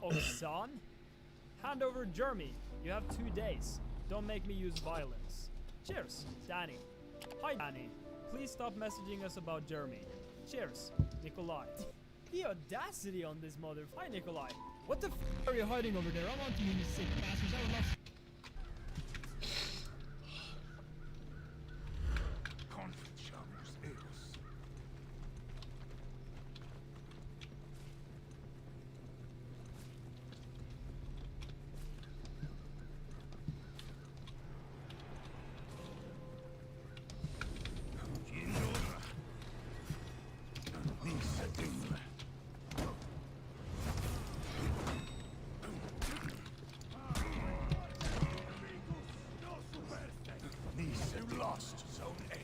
Osan? Hand over Jeremy. You have 2 days. Don't make me use violence. Cheers, Danny. Hi, Danny. Please stop messaging us about Jeremy. Cheers, Nikolai. The audacity on this mother. Hi, Nikolai. What the f are you hiding over there? I'm on to you, you sick bastards. I would love. Conflict sharpens ears. You lost Zone A.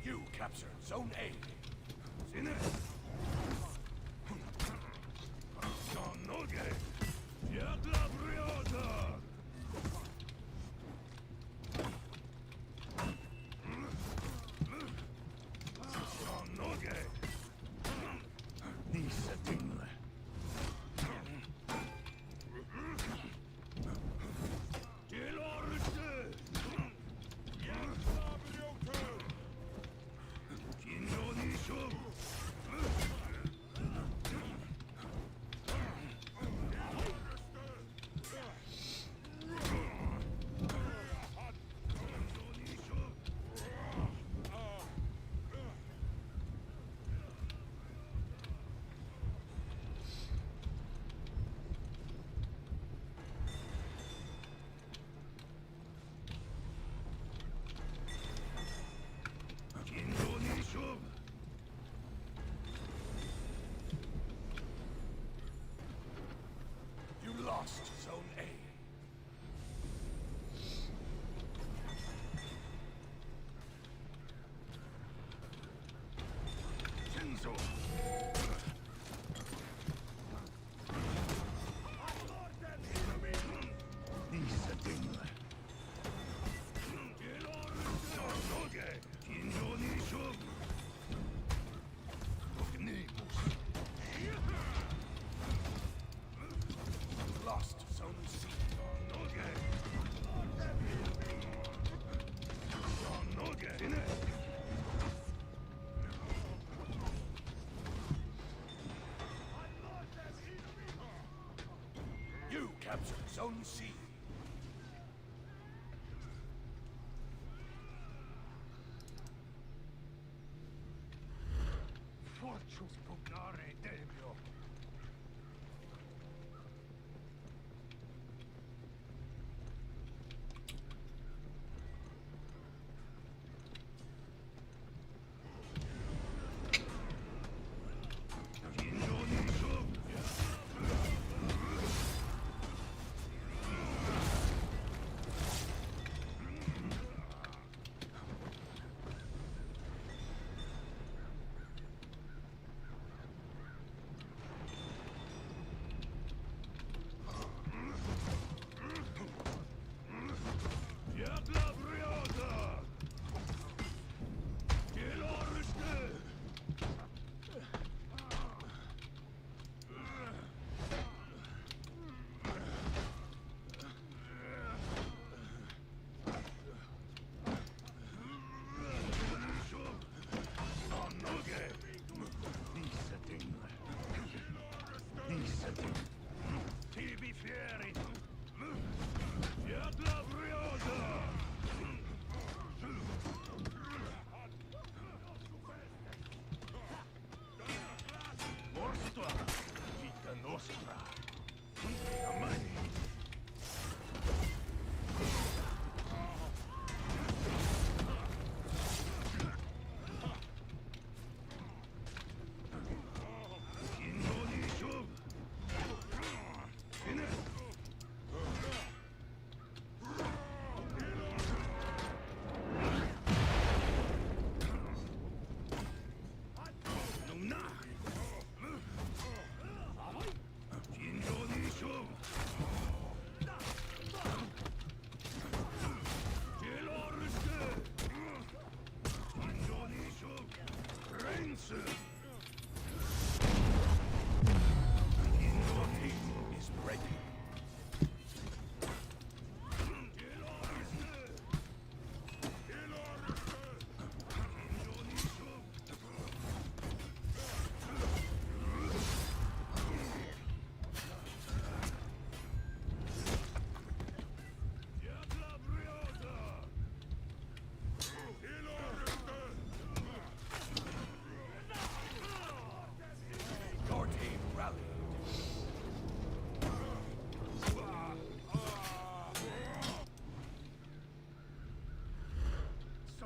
You capture Zone A. Sinne. Noge. Jadla briota. Noge. Nisa dingle. You lost Zone A. Shinzo. Nisa dingle. Noge. Kinjo ni shobu. Lost Zone C. Noge. captured Zone C. Fortius pugnare debio.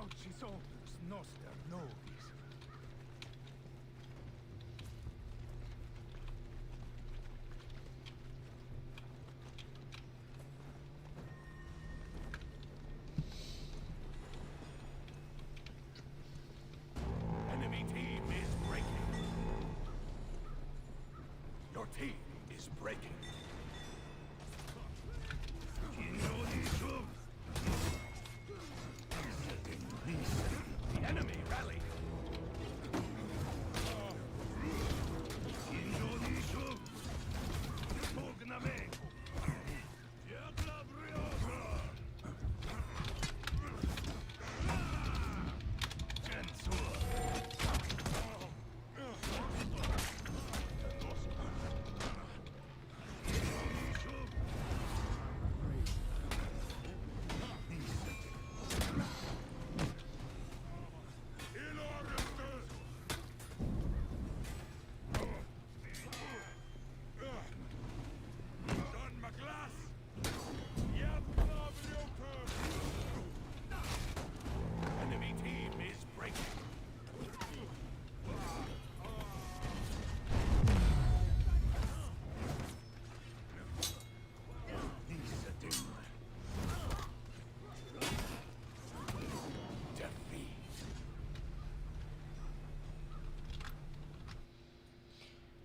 Socius noster nobis. Enemy team is breaking. Your team is breaking. The enemy rally. Enemy team is breaking.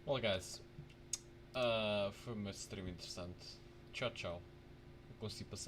Well guys, foi uma stream interessante. Tchau tchau. Eu consegui passar